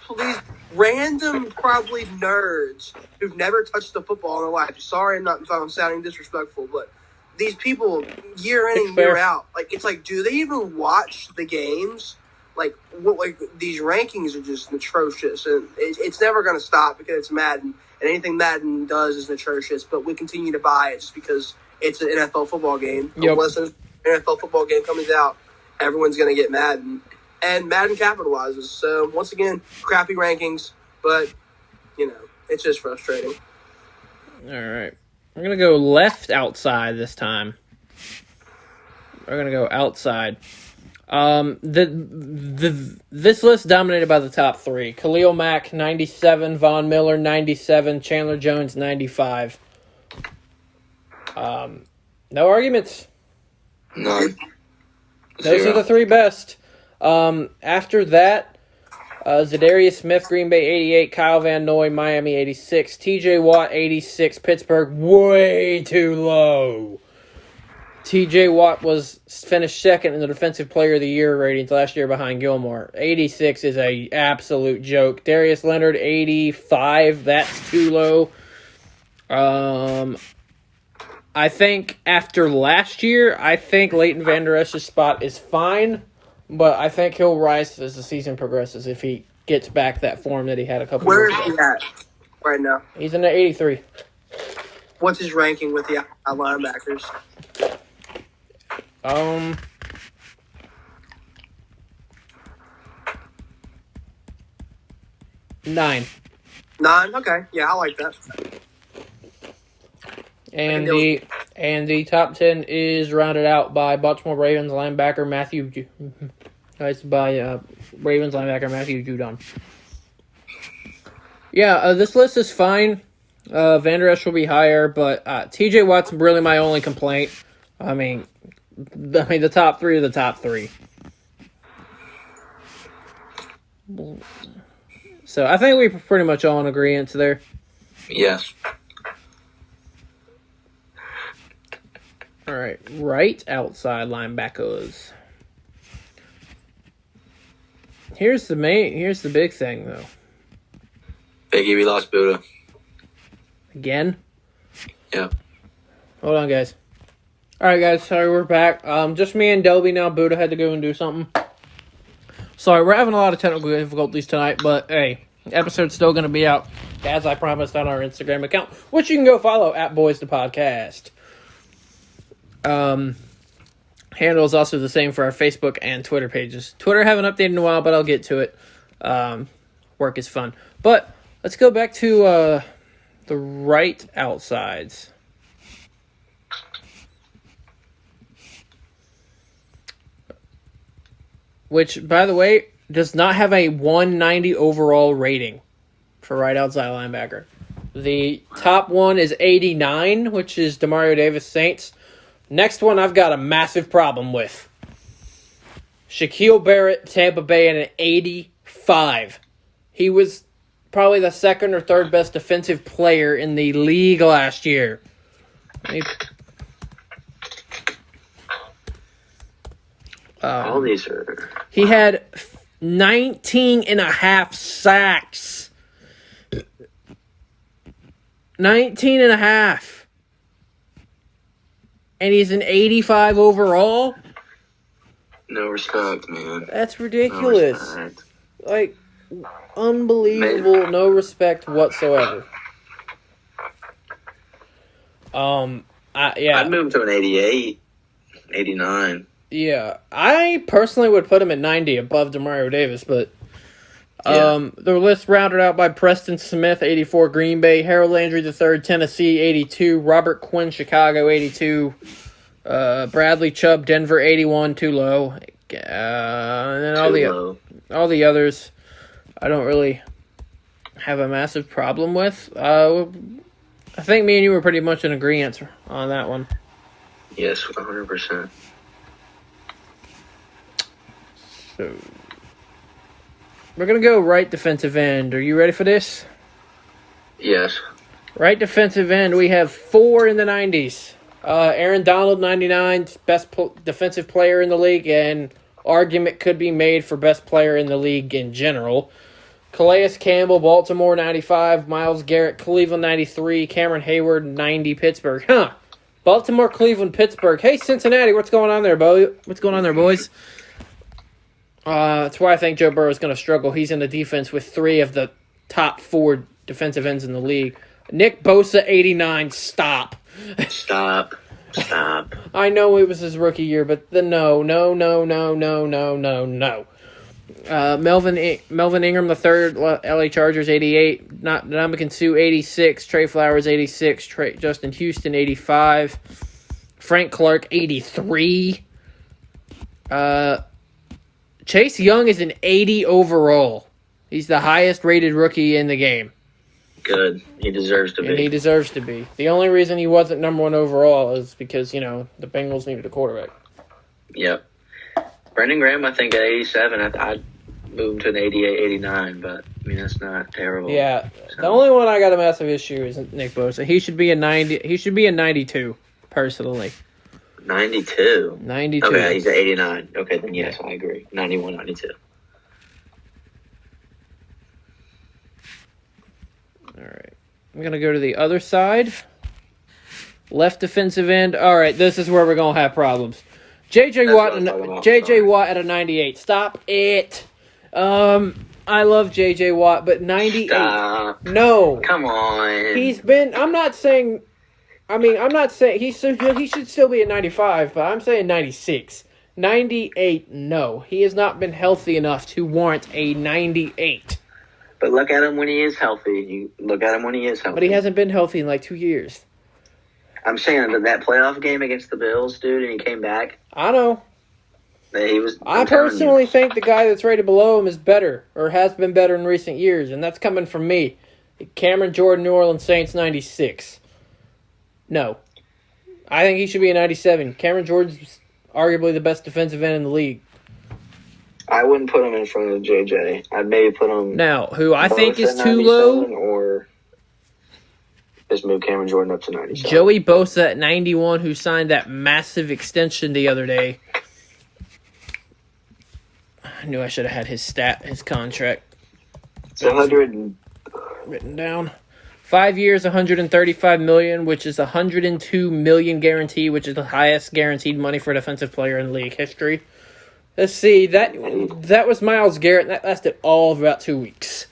random, probably nerds who've never touched a football in their life. Sorry, if I'm sounding disrespectful, but these people, year in and year out, like it's like, do they even watch the games? Like these rankings are just atrocious, and it's never going to stop because it's Madden, and anything Madden does is atrocious. But we continue to buy it just because it's an NFL football game. Yep. Unless an NFL football game comes out, everyone's going to get Madden. And Madden capitalizes. So, once again, crappy rankings. But, it's just frustrating. All right. We're going to go left outside this time. We're going to go outside. This list dominated by the top three. Khalil Mack, 97. Von Miller, 97. Chandler Jones, 95. No arguments. None. Those are the three best. After that, Zadarius Smith, Green Bay, 88. Kyle Van Noy, Miami, 86. TJ Watt, 86. Pittsburgh, way too low. TJ Watt finished second in the Defensive Player of the Year ratings last year behind Gilmore. 86 is a absolute joke. Darius Leonard, 85. That's too low. I think after last year, Leighton Vander Esch's spot is fine, but I think he'll rise as the season progresses if he gets back that form that he had a couple Where years is ago. he at right now? He's in the 83. What's his ranking with the linebackers? 9. 9? Okay. Yeah, I like that. And the top 10 is rounded out by Baltimore Ravens linebacker Matthew. It's by Ravens linebacker Matthew Judon. Yeah, this list is fine. Van Der Esch will be higher, but T.J. Watt's really my only complaint. I mean, the top 3 are the top 3. So I think we're pretty much all in agreement there. Yes. All right outside linebackers. Here's the big thing though. Biggie, we lost Buddha. Again? Yeah. Hold on, guys. All right, guys. Sorry, we're back. Just me and Delby now. Buddha had to go and do something. Sorry, we're having a lot of technical difficulties tonight, but hey, the episode's still going to be out as I promised on our Instagram account, which you can go follow at Boyz the Podcast. Handle is also the same for our Facebook and Twitter pages. Twitter I haven't updated in a while, but I'll get to it. Work is fun. But let's go back to the right outsides. Which, by the way, does not have a 190 overall rating for right outside linebacker. The top one is 89, which is Demario Davis Saints. Next one I've got a massive problem with. Shaquille Barrett, Tampa Bay, at an 85. He was probably the second or third best defensive player in the league last year. All these are... He had 19 and a half sacks. 19 and a half. And he's an 85 overall? No respect, man. That's ridiculous. No respect. Like, unbelievable. No respect whatsoever. Yeah. I'd move him to an 88, 89. Yeah, I personally would put him at 90 above Demario Davis, but the list rounded out by Preston Smith, 84, Green Bay, Harold Landry III, Tennessee, 82, Robert Quinn, Chicago, 82, Bradley Chubb, Denver, 81, too low, and then all the others I don't really have a massive problem with. I think me and you were pretty much in agreement on that one. Yes, 100%. So, we're going to go right defensive end. Are you ready for this? Yes. Right defensive end, we have 4 in the 90s. Aaron Donald, 99, best defensive player in the league, and argument could be made for best player in the league in general. Calais Campbell, Baltimore, 95. Myles Garrett, Cleveland, 93. Cameron Hayward, 90. Pittsburgh. Baltimore, Cleveland, Pittsburgh. Hey, Cincinnati, what's going on there, What's going on there, boys? That's why I think Joe Burrow is going to struggle. He's in the defense with 3 of the top 4 defensive ends in the league. Nick Bosa, 89. Stop. I know it was his rookie year, but no. Melvin Ingram, the third, LA Chargers, 88. Ndamukong Suh, 86. Trey Flowers, 86. Justin Houston, 85. Frank Clark, 83. Chase Young is an 80 overall. He's the highest rated rookie in the game. Good. He deserves to be. And he deserves to be. The only reason he wasn't number 1 overall is because, the Bengals needed a quarterback. Yep. Brandon Graham, I think, at 87, I'd move him to an 88, 89, but, that's not terrible. Yeah. So. The only one I got a massive issue is Nick Bosa. He should be a 90. He should be a 92, personally. 92? 92. Okay, he's at 89. Okay, then yes, I agree. 91, 92. All right. I'm going to go to the other side. Left defensive end. All right, this is where we're going to have problems. J.J. Watt at a 98. Stop it. I'm I love J.J. Watt, but 98. Stop. No. Come on. I'm not saying he should still be at 95, but I'm saying 96. 98, no. He has not been healthy enough to warrant a 98. But look at him when he is healthy. But he hasn't been healthy in like 2 years. I'm saying that playoff game against the Bills, dude, and he came back. I know. I I'm telling personally you. think the guy that's rated below him is better, or has been better in recent years, and that's coming from me. Cameron Jordan, New Orleans Saints, 96. No. I think he should be a 97. Cameron Jordan's arguably the best defensive end in the league. I wouldn't put him in front of JJ. I'd maybe put him. Now, who I think both is at too 97, low, or just move Cameron Jordan up to 97. Joey Bosa at 91, who signed that massive extension the other day. I knew I should have had his contract. It's 100. Written down. 5 years, $135 million, which is $102 million guaranteed, which is the highest guaranteed money for a defensive player in league history. Let's see, that was Myles Garrett, and that lasted all of about 2 weeks.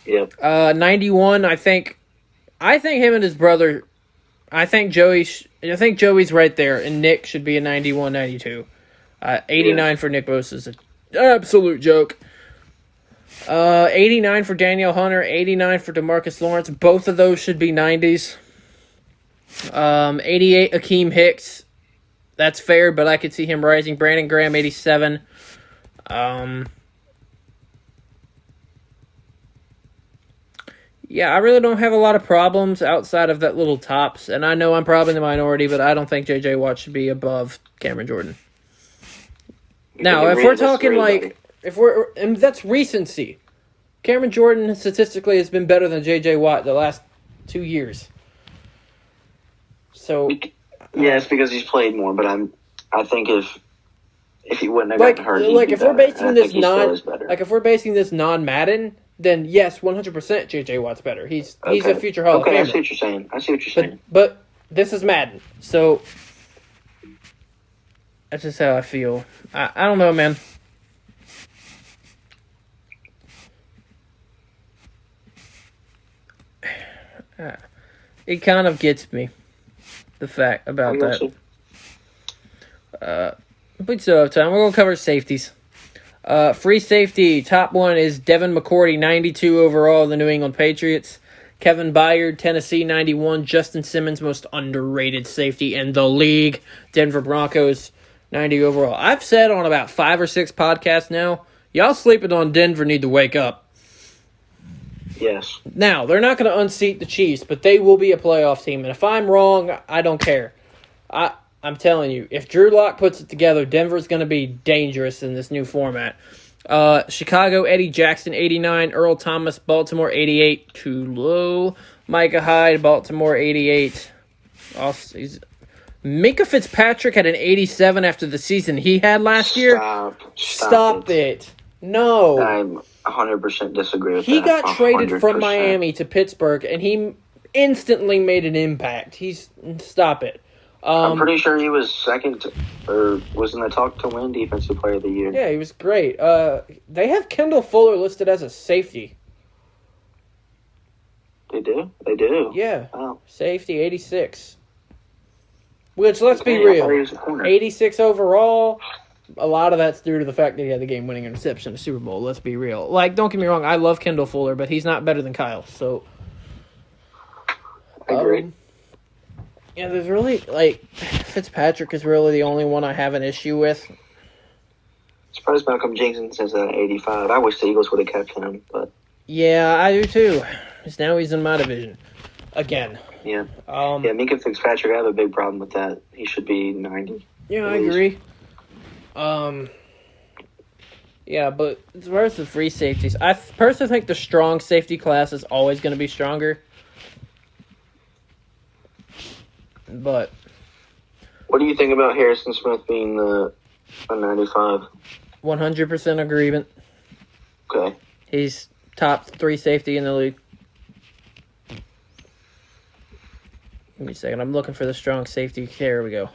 Yep. 91, I think him and his brother, I think Joey's right there, and Nick should be a 91, 92. 89 for Nick Bosa is an absolute joke. 89 for Daniel Hunter, 89 for DeMarcus Lawrence. Both of those should be 90s. 88 Akeem Hicks. That's fair, but I could see him rising. Brandon Graham, 87. Yeah, I really don't have a lot of problems outside of that little tops. And I know I'm probably in the minority, but I don't think J.J. Watt should be above Cameron Jordan. Now, if we're talking and that's recency. Cameron Jordan statistically has been better than J.J. Watt the last 2 years. So, yeah, it's because he's played more. But I think if he wouldn't have gotten hurt, if we're basing this non-Madden, then yes, 100% J.J. Watt's better. He's a future Hall of Famer. I see what you're saying. But this is Madden, so that's just how I feel. I don't know, man. It kind of gets me, the fact about that. We still have time. We're going to cover safeties. Free safety, top one is Devin McCourty, 92 overall, the New England Patriots. Kevin Byard, Tennessee, 91. Justin Simmons, most underrated safety in the league. Denver Broncos, 90 overall. I've said on about 5 or 6 podcasts now, y'all sleeping on Denver need to wake up. Yes. Now, they're not going to unseat the Chiefs, but they will be a playoff team. And if I'm wrong, I don't care. I'm telling you, if Drew Lock puts it together, Denver's going to be dangerous in this new format. Chicago, Eddie Jackson, 89. Earl Thomas, Baltimore, 88. Too low. Micah Hyde, Baltimore, 88. Minka Fitzpatrick had an 87 after the season he had last year. Stop it. No. I'm 100% disagree with that. He got traded 100%. from Miami to Pittsburgh, and he instantly made an impact. Stop it. I'm pretty sure he was second, or was in the talk to win Defensive Player of the Year. Yeah, he was great. They have Kendall Fuller listed as a safety. They do? They do? Yeah. Oh. Safety, 86. Which, let's be real, 86 overall, a lot of that's due to the fact that he had the game-winning interception in the Super Bowl. Let's be real. Like, don't get me wrong, I love Kendall Fuller, but he's not better than Kyle. So, I agree. Yeah, there's really, Fitzpatrick is really the only one I have an issue with. Surprised Malcolm Jenkins is at 85. I wish the Eagles would have kept him, but... Yeah, I do too. Because now he's in my division. Again. Yeah. Minka Fitzpatrick, I have a big problem with that. He should be 90. Yeah, I agree. Yeah, but as far as the free safeties, I personally think the strong safety class is always going to be stronger. But what do you think about Harrison Smith being a 95? 100% agreement. Okay. He's top 3 safety in the league. Give me a second. I'm looking for the strong safety. Here we go.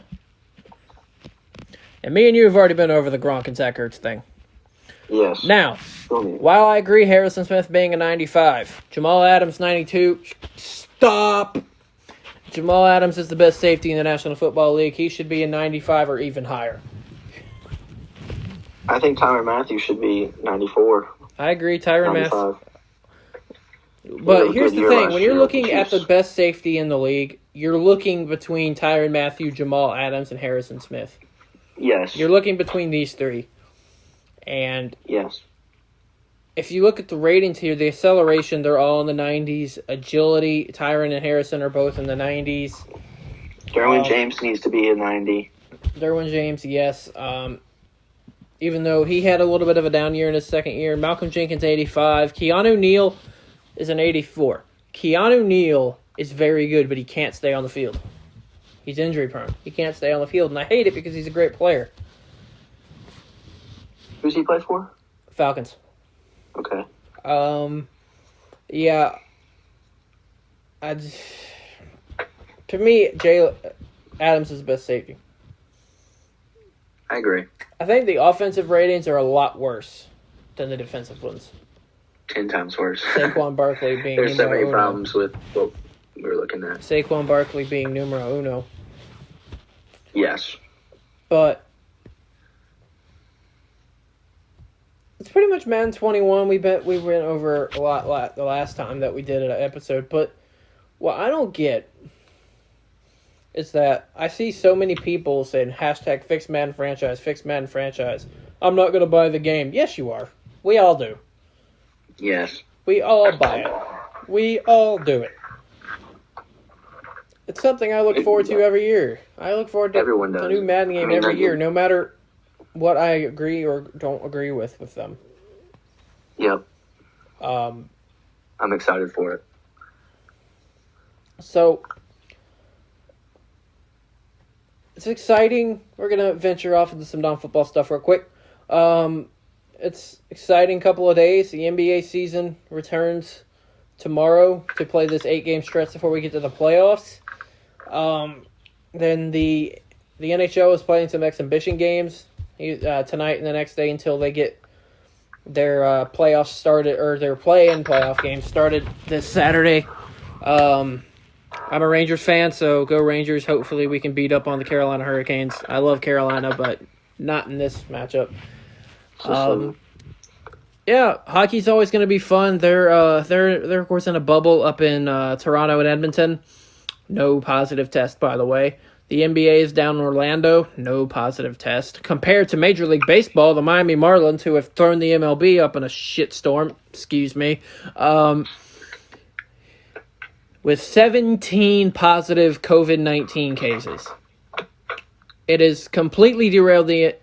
And me and you have already been over the Gronk and Zach Ertz thing. Yes. Now, Still need. while I agree Harrison Smith being a 95, Jamal Adams 92, stop. Jamal Adams is the best safety in the National Football League. He should be a 95 or even higher. I think Tyrann Mathieu should be 94. I agree, Tyrann Mathieu. 95. But here's Good the year thing. last When you're year with the looking at the Chiefs. best safety in the league, you're looking between Tyrann Mathieu, Jamal Adams, and Harrison Smith. Yes. You're looking between these three. And Yes. if you look at the ratings here, the acceleration, they're all in the 90s. Agility, Tyrann and Harrison are both in the 90s. Derwin James needs to be a 90. Derwin James, yes. Even though he had a little bit of a down year in his second year. Malcolm Jenkins, 85. Keanu Neal is an 84. Keanu Neal is very good, but he can't stay on the field. He's injury prone. He can't stay on the field, and I hate it because he's a great player. Who's he play for? Falcons. Okay. Yeah. To me, Jay Adams is the best safety. I agree. I think the offensive ratings are a lot worse than the defensive ones. 10 times worse. Saquon Barkley being There's so many numero uno. problems with what we were looking at. Saquon Barkley being numero uno. Yes. But it's pretty much Madden 21. We went over a lot the last time that we did an episode. But what I don't get is that I see so many people saying hashtag fix Madden franchise, fix Madden franchise. I'm not going to buy the game. Yes, you are. We all do. Yes. We all buy it. We all do it. It's something I look forward to every year. I look forward to Everyone does. a new Madden game I mean, every that- year, no matter what I agree or don't agree with them. Yep. Um, I'm excited for it. so it's exciting. We're gonna venture off into some non-football stuff real quick. It's exciting couple of days. The NBA season returns tomorrow to play this 8-game stretch before we get to the playoffs. Then the NHL is playing some exhibition games tonight and the next day until they get their playoffs started, or their play-in playoff games started this Saturday. I'm a Rangers fan, so go Rangers. Hopefully we can beat up on the Carolina Hurricanes. I love Carolina, but not in this matchup. Yeah, hockey's always going to be fun. They're of course in a bubble up in Toronto and Edmonton. No positive test, by the way. The NBA is down in Orlando. No positive test. Compared to Major League Baseball, the Miami Marlins, who have thrown the MLB up in a shitstorm, with 17 positive COVID-19 cases. It has completely derailed the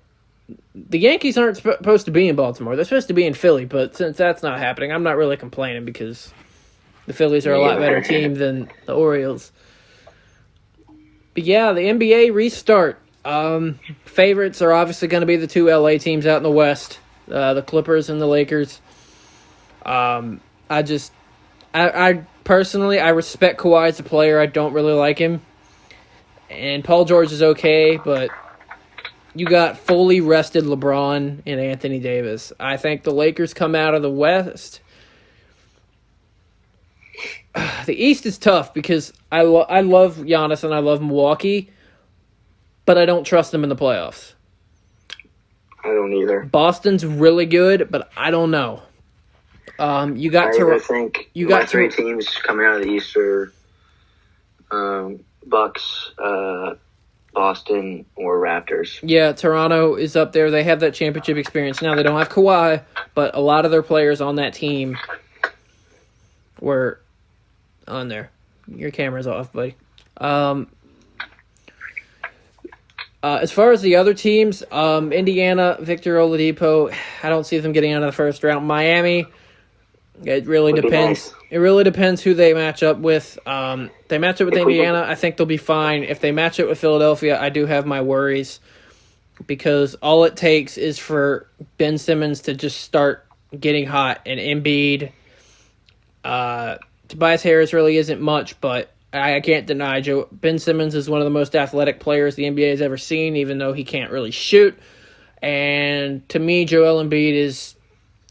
Yankees aren't supposed to be in Baltimore. They're supposed to be in Philly, but since that's not happening, I'm not really complaining because the Phillies are a lot better team than the Orioles. But yeah, the NBA restart. Favorites are obviously going to be the two LA teams out in the West, the Clippers and the Lakers. I personally, I respect Kawhi as a player. I don't really like him. And Paul George is okay, but you got fully rested LeBron and Anthony Davis. I think the Lakers come out of the West. The East is tough because I love Giannis and I love Milwaukee, but I don't trust them in the playoffs. I don't either. Boston's really good, but I don't know. You got I to think you my got three to teams coming out of the East are Bucks, Boston, or Raptors. Yeah, Toronto is up there. They have that championship experience. Now, they don't have Kawhi, but a lot of their players on that team were on there. Your camera's off, buddy. As far as the other teams, Indiana, Victor Oladipo, I don't see them getting out of the first round. Miami, it really Would be depends. nice. It really depends who they match up with. They match up with Indiana, I think they'll be fine. If they match it with Philadelphia, I do have my worries because all it takes is for Ben Simmons to just start getting hot and Embiid. Tobias Harris really isn't much, but I can't deny Ben Simmons is one of the most athletic players the NBA has ever seen, even though he can't really shoot. And to me, Joel Embiid is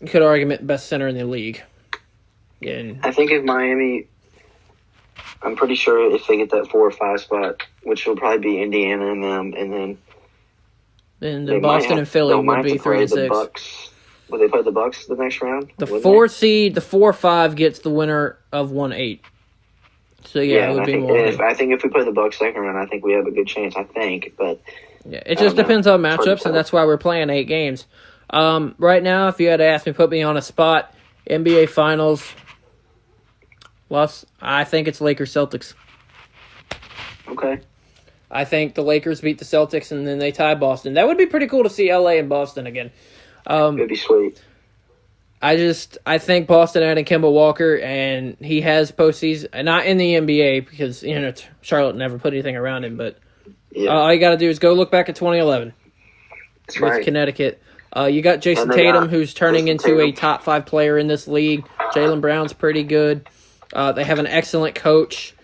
you could argue best center in the league. And I think if Miami, I'm pretty sure if they get that 4 or 5 spot, which will probably be Indiana and them, and then Boston and Philly would be 3 and 6. Bucks. Would they play the Bucks the next round? The 4 seed, the 4-5 gets the winner of 1-8. So it would be more. I think if we play the Bucks second round, I think we have a good chance. I think, but it just depends on matchups, and that's why we're playing 8 games. Right now, if you had to ask me, put me on a spot, NBA Finals. I think it's Lakers Celtics. Okay. I think the Lakers beat the Celtics and then they tie Boston. That would be pretty cool to see LA and Boston again. It'd be sweet. I think Boston added Kemba Walker, and he has postseason, not in the NBA because Charlotte never put anything around him. But all you got to do is go look back at 2011 with Connecticut. You got Jason Tatum, who's turning into a top 5 player in this league. Jaylen Brown's pretty good. They have an excellent coach.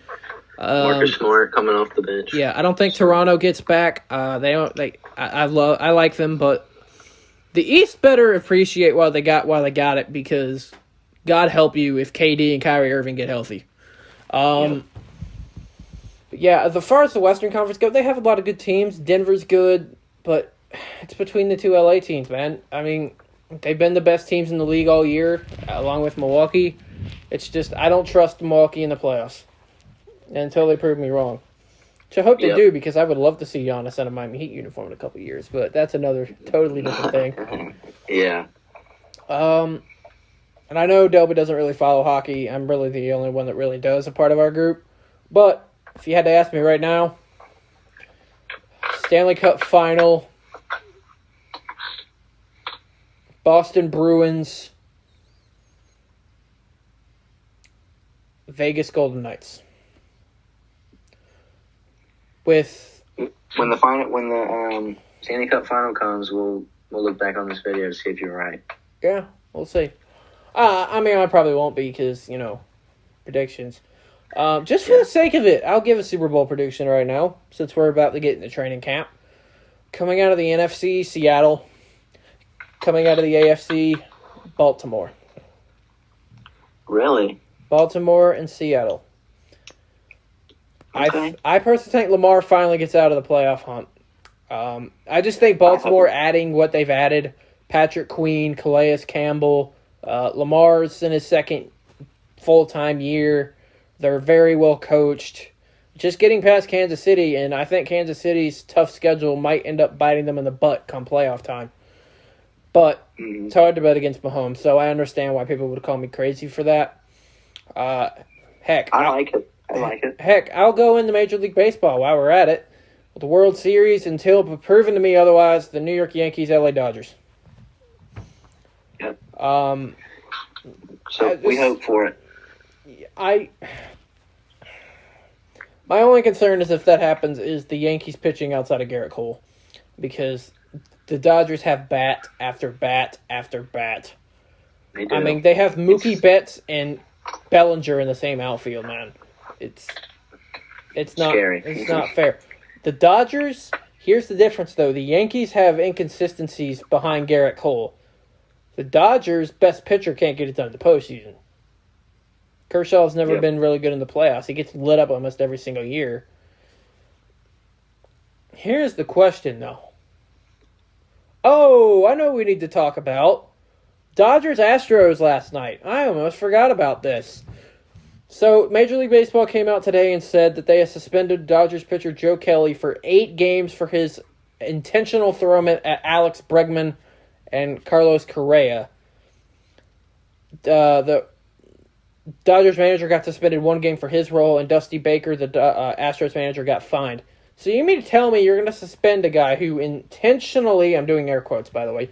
Marcus Smart coming off the bench. Yeah, I don't think Toronto gets back. I like them, but the East better appreciate while they got it, because God help you if KD and Kyrie Irving get healthy. But as far as the Western Conference go, they have a lot of good teams. Denver's good, but it's between the 2 LA teams, man. I mean, they've been the best teams in the league all year, along with Milwaukee. It's just I don't trust Milwaukee in the playoffs until they prove me wrong. Which I hope they do, because I would love to see Giannis in a Miami Heat uniform in a couple years, but that's another totally different thing. Yeah. And I know Delby doesn't really follow hockey. I'm really the only one that really does, a part of our group. But if you had to ask me right now, Stanley Cup Final, Boston Bruins, Vegas Golden Knights. When the Stanley Cup Final comes, we'll look back on this video to see if you're right. Yeah, we'll see. I probably won't be because, predictions. Just for the sake of it, I'll give a Super Bowl prediction right now, since we're about to get into training camp. Coming out of the NFC, Seattle. Coming out of the AFC, Baltimore. Really? Baltimore and Seattle. Okay. I personally think Lamar finally gets out of the playoff hunt. I just think Baltimore adding what they've added, Patrick Queen, Calais Campbell, Lamar's in his second full-time year. They're very well coached. Just getting past Kansas City, and I think Kansas City's tough schedule might end up biting them in the butt come playoff time. But it's hard to bet against Mahomes, so I understand why people would call me crazy for that. Heck, I like it. Heck, I'll go into Major League Baseball while we're at it. With the World Series, until proven to me otherwise, the New York Yankees, LA Dodgers. Yep. So we hope for it. My only concern is if that happens is the Yankees pitching outside of Garrett Cole, because the Dodgers have bat after bat after bat. They do. I mean, they have Mookie Betts and Bellinger in the same outfield, man. It's not scary. It's not fair. The Dodgers, here's the difference though. The Yankees have inconsistencies behind Garrett Cole. The Dodgers' best pitcher can't get it done in the postseason. Kershaw's never been really good in the playoffs. He gets lit up almost every single year. Here's the question though. Oh, I know we need to talk about Dodgers-Astros last night. I almost forgot about this. So, Major League Baseball came out today and said that they have suspended Dodgers pitcher Joe Kelly for 8 games for his intentional throw at Alex Bregman and Carlos Correa. The Dodgers manager got suspended 1 game for his role, and Dusty Baker, the Astros manager, got fined. So you mean to tell me you're going to suspend a guy who intentionally, I'm doing air quotes by the way,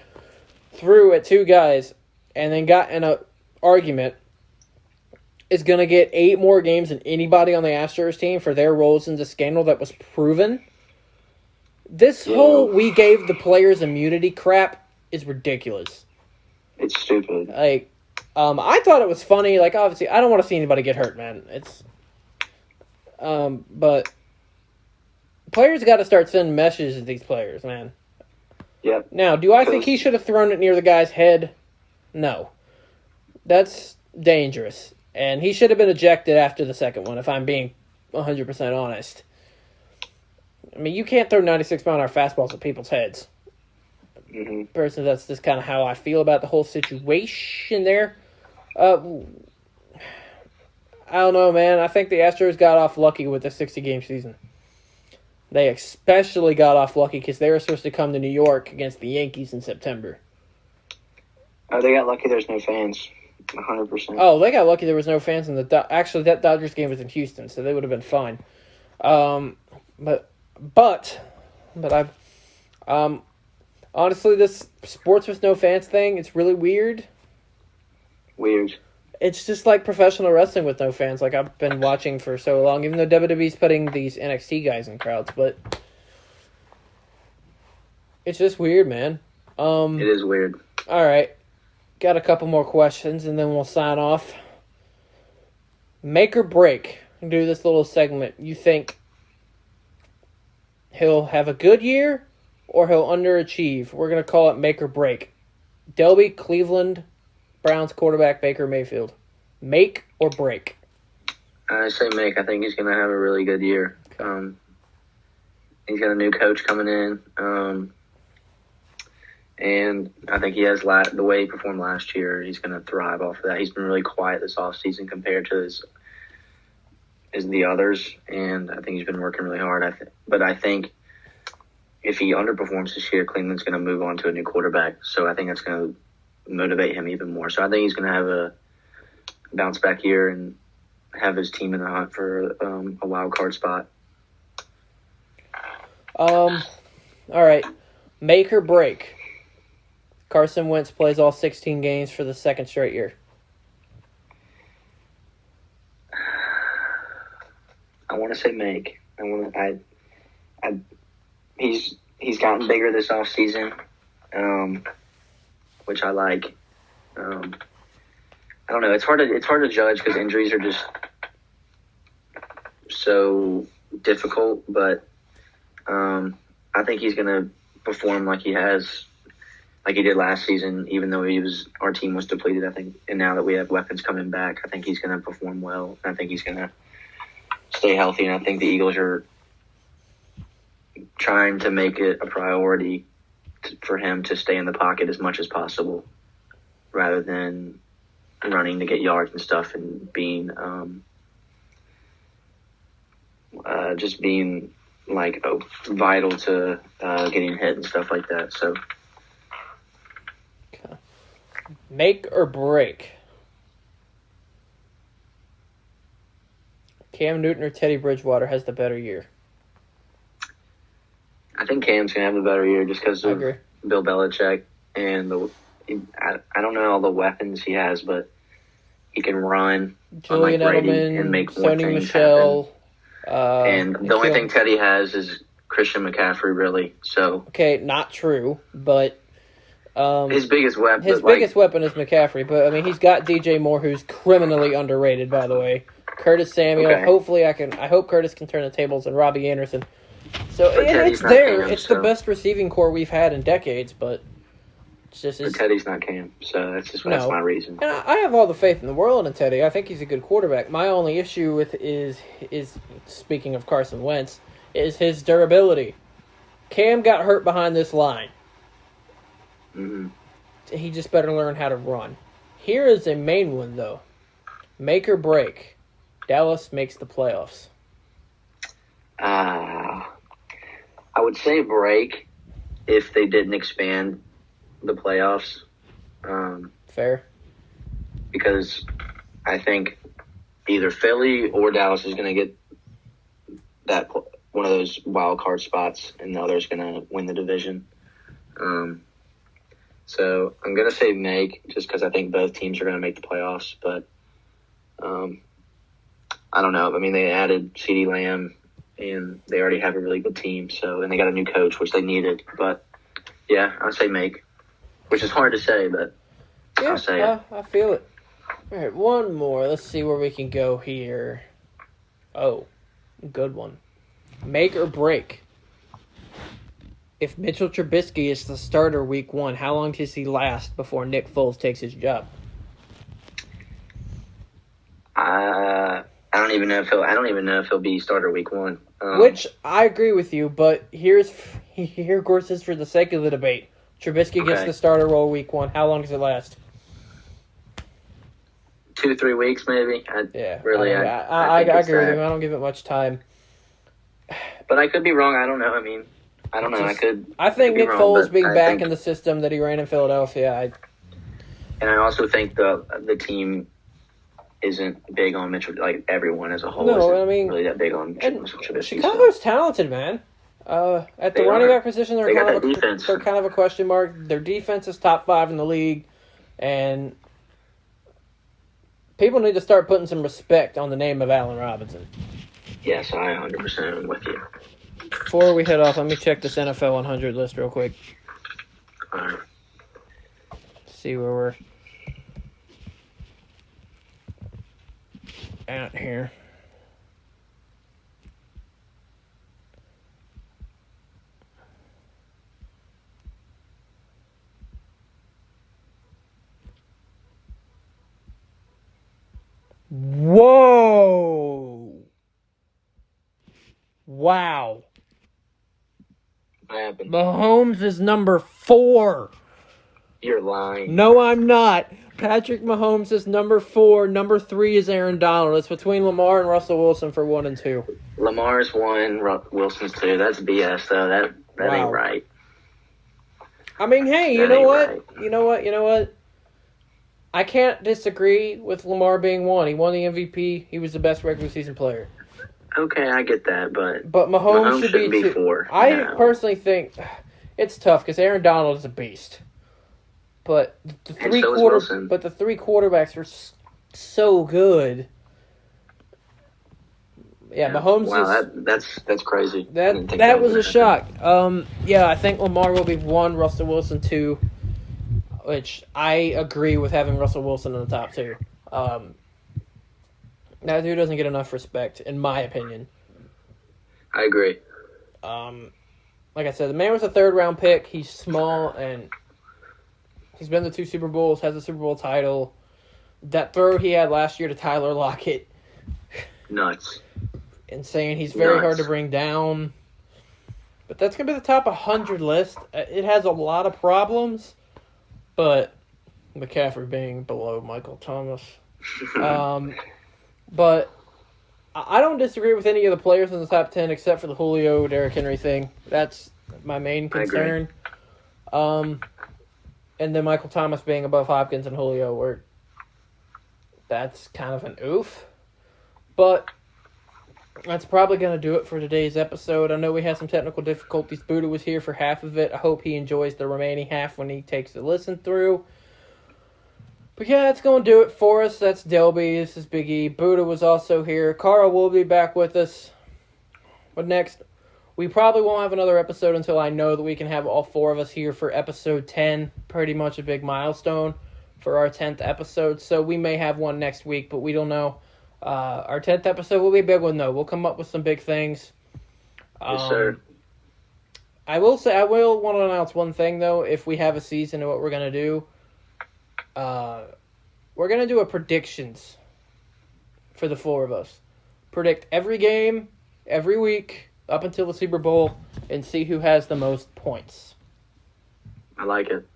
threw at 2 guys and then got in an argument, is going to get 8 more games than anybody on the Astros team for their roles in the scandal that was proven? This whole we gave the players immunity crap is ridiculous. It's stupid. I thought it was funny. Like, obviously, I don't want to see anybody get hurt, man. But players got to start sending messages to these players, man. Yep. Now, do I think he should have thrown it near the guy's head? No. That's dangerous. And he should have been ejected after the second one, if I'm being 100% honest. I mean, you can't throw 96-mile-an-hour fastballs at people's heads. Mm-hmm. Personally, that's just kind of how I feel about the whole situation there. I don't know, man. I think the Astros got off lucky with the 60-game season. They especially got off lucky because they were supposed to come to New York against the Yankees in September. Oh, they got lucky there's no fans. 100%. Oh, they got lucky there was no fans in the... Actually, that Dodgers game was in Houston, so they would have been fine. But honestly, this sports with no fans thing, it's really weird. Weird. It's just like professional wrestling with no fans, like I've been watching for so long, even though WWE's putting these NXT guys in crowds, but it's just weird, man. It is weird. All right. Got a couple more questions, and then we'll sign off. Make or break. Do this little segment. You think he'll have a good year or he'll underachieve? We're going to call it make or break. Delby, Cleveland Browns quarterback Baker Mayfield. Make or break? I say make. I think he's going to have a really good year. He's got a new coach coming in. And I think he has the way he performed last year, he's going to thrive off of that. He's been really quiet this offseason compared to the others, and I think he's been working really hard. But I think if he underperforms this year, Cleveland's going to move on to a new quarterback. So I think that's going to motivate him even more. So I think he's going to have a bounce back year and have his team in the hunt for a wild card spot. All right. Make or break. Carson Wentz plays all 16 games for the second straight year. I want to say make. He's gotten bigger this offseason, which I like. I don't know. It's hard to judge because injuries are just so difficult. But I think he's going to perform like he did last season, even though our team was depleted. I think, and now that we have weapons coming back, I think he's going to perform well. I think he's going to stay healthy, and I think the Eagles are trying to make it a priority for him to stay in the pocket as much as possible, rather than running to get yards and stuff, and being like vital to getting hit and stuff like that. So. Make or break? Cam Newton or Teddy Bridgewater has the better year? I think Cam's going to have the better year just because of Bill Belichick and I don't know all the weapons he has, but he can run Julian Edelman, and make more Sony things Michel. And the only thing Teddy has is Christian McCaffrey, really. So okay, not true, but his biggest weapon. His biggest weapon is McCaffrey, but I mean he's got DJ Moore, who's criminally underrated, by the way. Curtis Samuel. Okay. Hopefully, I hope Curtis can turn the tables, and Robbie Anderson. So Teddy's it's not there. Cam, It's so. the best receiving core we've had in decades, but it's just. But Teddy's not Cam, so that's my reason. And I have all the faith in the world in Teddy. I think he's a good quarterback. My only issue with is speaking of Carson Wentz, is his durability. Cam got hurt behind this line. Mm-hmm. He just better learn how to run. Here is a main one, though. Make or break. Dallas makes the playoffs. I would say break if they didn't expand the playoffs. Fair. Because I think either Philly or Dallas is going to get that one of those wild card spots, and the other's going to win the division. So I'm going to say make, just because I think both teams are going to make the playoffs. But I don't know. I mean, they added CeeDee Lamb, and they already have a really good team. And they got a new coach, which they needed. But yeah, I'll say make, which is hard to say, but Yeah, I'll say it. I feel it. All right, one more. Let's see where we can go here. Oh, good one. Make or break. if Mitchell Trubisky is the starter week 1, how long does he last before Nick Foles takes his job? I don't even know if he'll be starter week 1. Which I agree with you, but here, of course, is for the sake of the debate. Trubisky gets the starter role week 1. How long does it last? 2-3 weeks, maybe. I agree with him. I don't give it much time. But I could be wrong. I don't know. I don't know. I think Nick wrong, Foles being back in the system that he ran in Philadelphia. And I also think the team isn't big on Mitchell. Like everyone as a whole isn't really that big on Mitchell Trubisky. Chicago's talented, man. At the running back position, they're kind of a question mark. Their defense is top 5 in the league, and people need to start putting some respect on the name of Allen Robinson. Yes, I 100% am with you. Before we head off, let me check this NFL 100 list real quick. All right. See where we're at here. Whoa! Wow. What happened? Mahomes is number 4. You're lying. No, I'm not. Patrick Mahomes is number 4. Number 3 is Aaron Donald. It's between Lamar and Russell Wilson for 1 and 2. Lamar's 1, Wilson's 2. That's BS, though. That ain't right. I mean, hey, you know what? Right. You know what? I can't disagree with Lamar being 1. He won the MVP. He was the best regular season player. Okay, I get that, but Mahomes should be 4. I personally think it's tough because Aaron Donald is a beast. But the 3 quarterbacks are so good. Yeah, Mahomes. Wow, that's crazy. That was a shock. I think Lamar will be 1, Russell Wilson 2, which I agree with having Russell Wilson in the top 2. That dude doesn't get enough respect, in my opinion. I agree. Like I said, the man was a 3rd-round pick. He's small, and he's been to 2 Super Bowls, has a Super Bowl title. That throw he had last year to Tyler Lockett. Nuts. Insane. He's very hard to bring down. But that's going to be the top 100 list. It has a lot of problems, but McCaffrey being below Michael Thomas. But I don't disagree with any of the players in the top 10 except for the Julio, Derrick Henry thing. That's my main concern. And then Michael Thomas being above Hopkins and Julio, that's kind of an oof. But that's probably going to do it for today's episode. I know we had some technical difficulties. Buddha was here for half of it. I hope he enjoys the remaining half when he takes the listen through. But yeah, that's going to do it for us. That's Delby. This is Big E. Buddha was also here. Carl will be back with us. But next, we probably won't have another episode until I know that we can have all 4 of us here for episode 10. Pretty much a big milestone for our 10th episode. So we may have one next week, but we don't know. Our 10th episode will be a big one, though. We'll come up with some big things. Yes, sir. I will want to announce one thing, though. If we have a season of what we're going to do, we're going to do a predictions for the 4 of us. Predict every game, every week, up until the Super Bowl, and see who has the most points. I like it.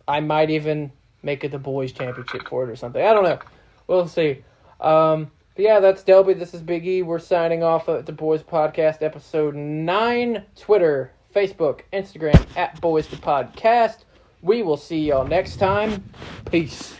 I might even make it the boys' championship for it or something. I don't know. We'll see. But yeah, that's Delby. This is Big E. We're signing off at the Boyz Podcast, episode 9. Twitter, Facebook, Instagram, @Boyz the Podcast. We will see y'all next time. Peace.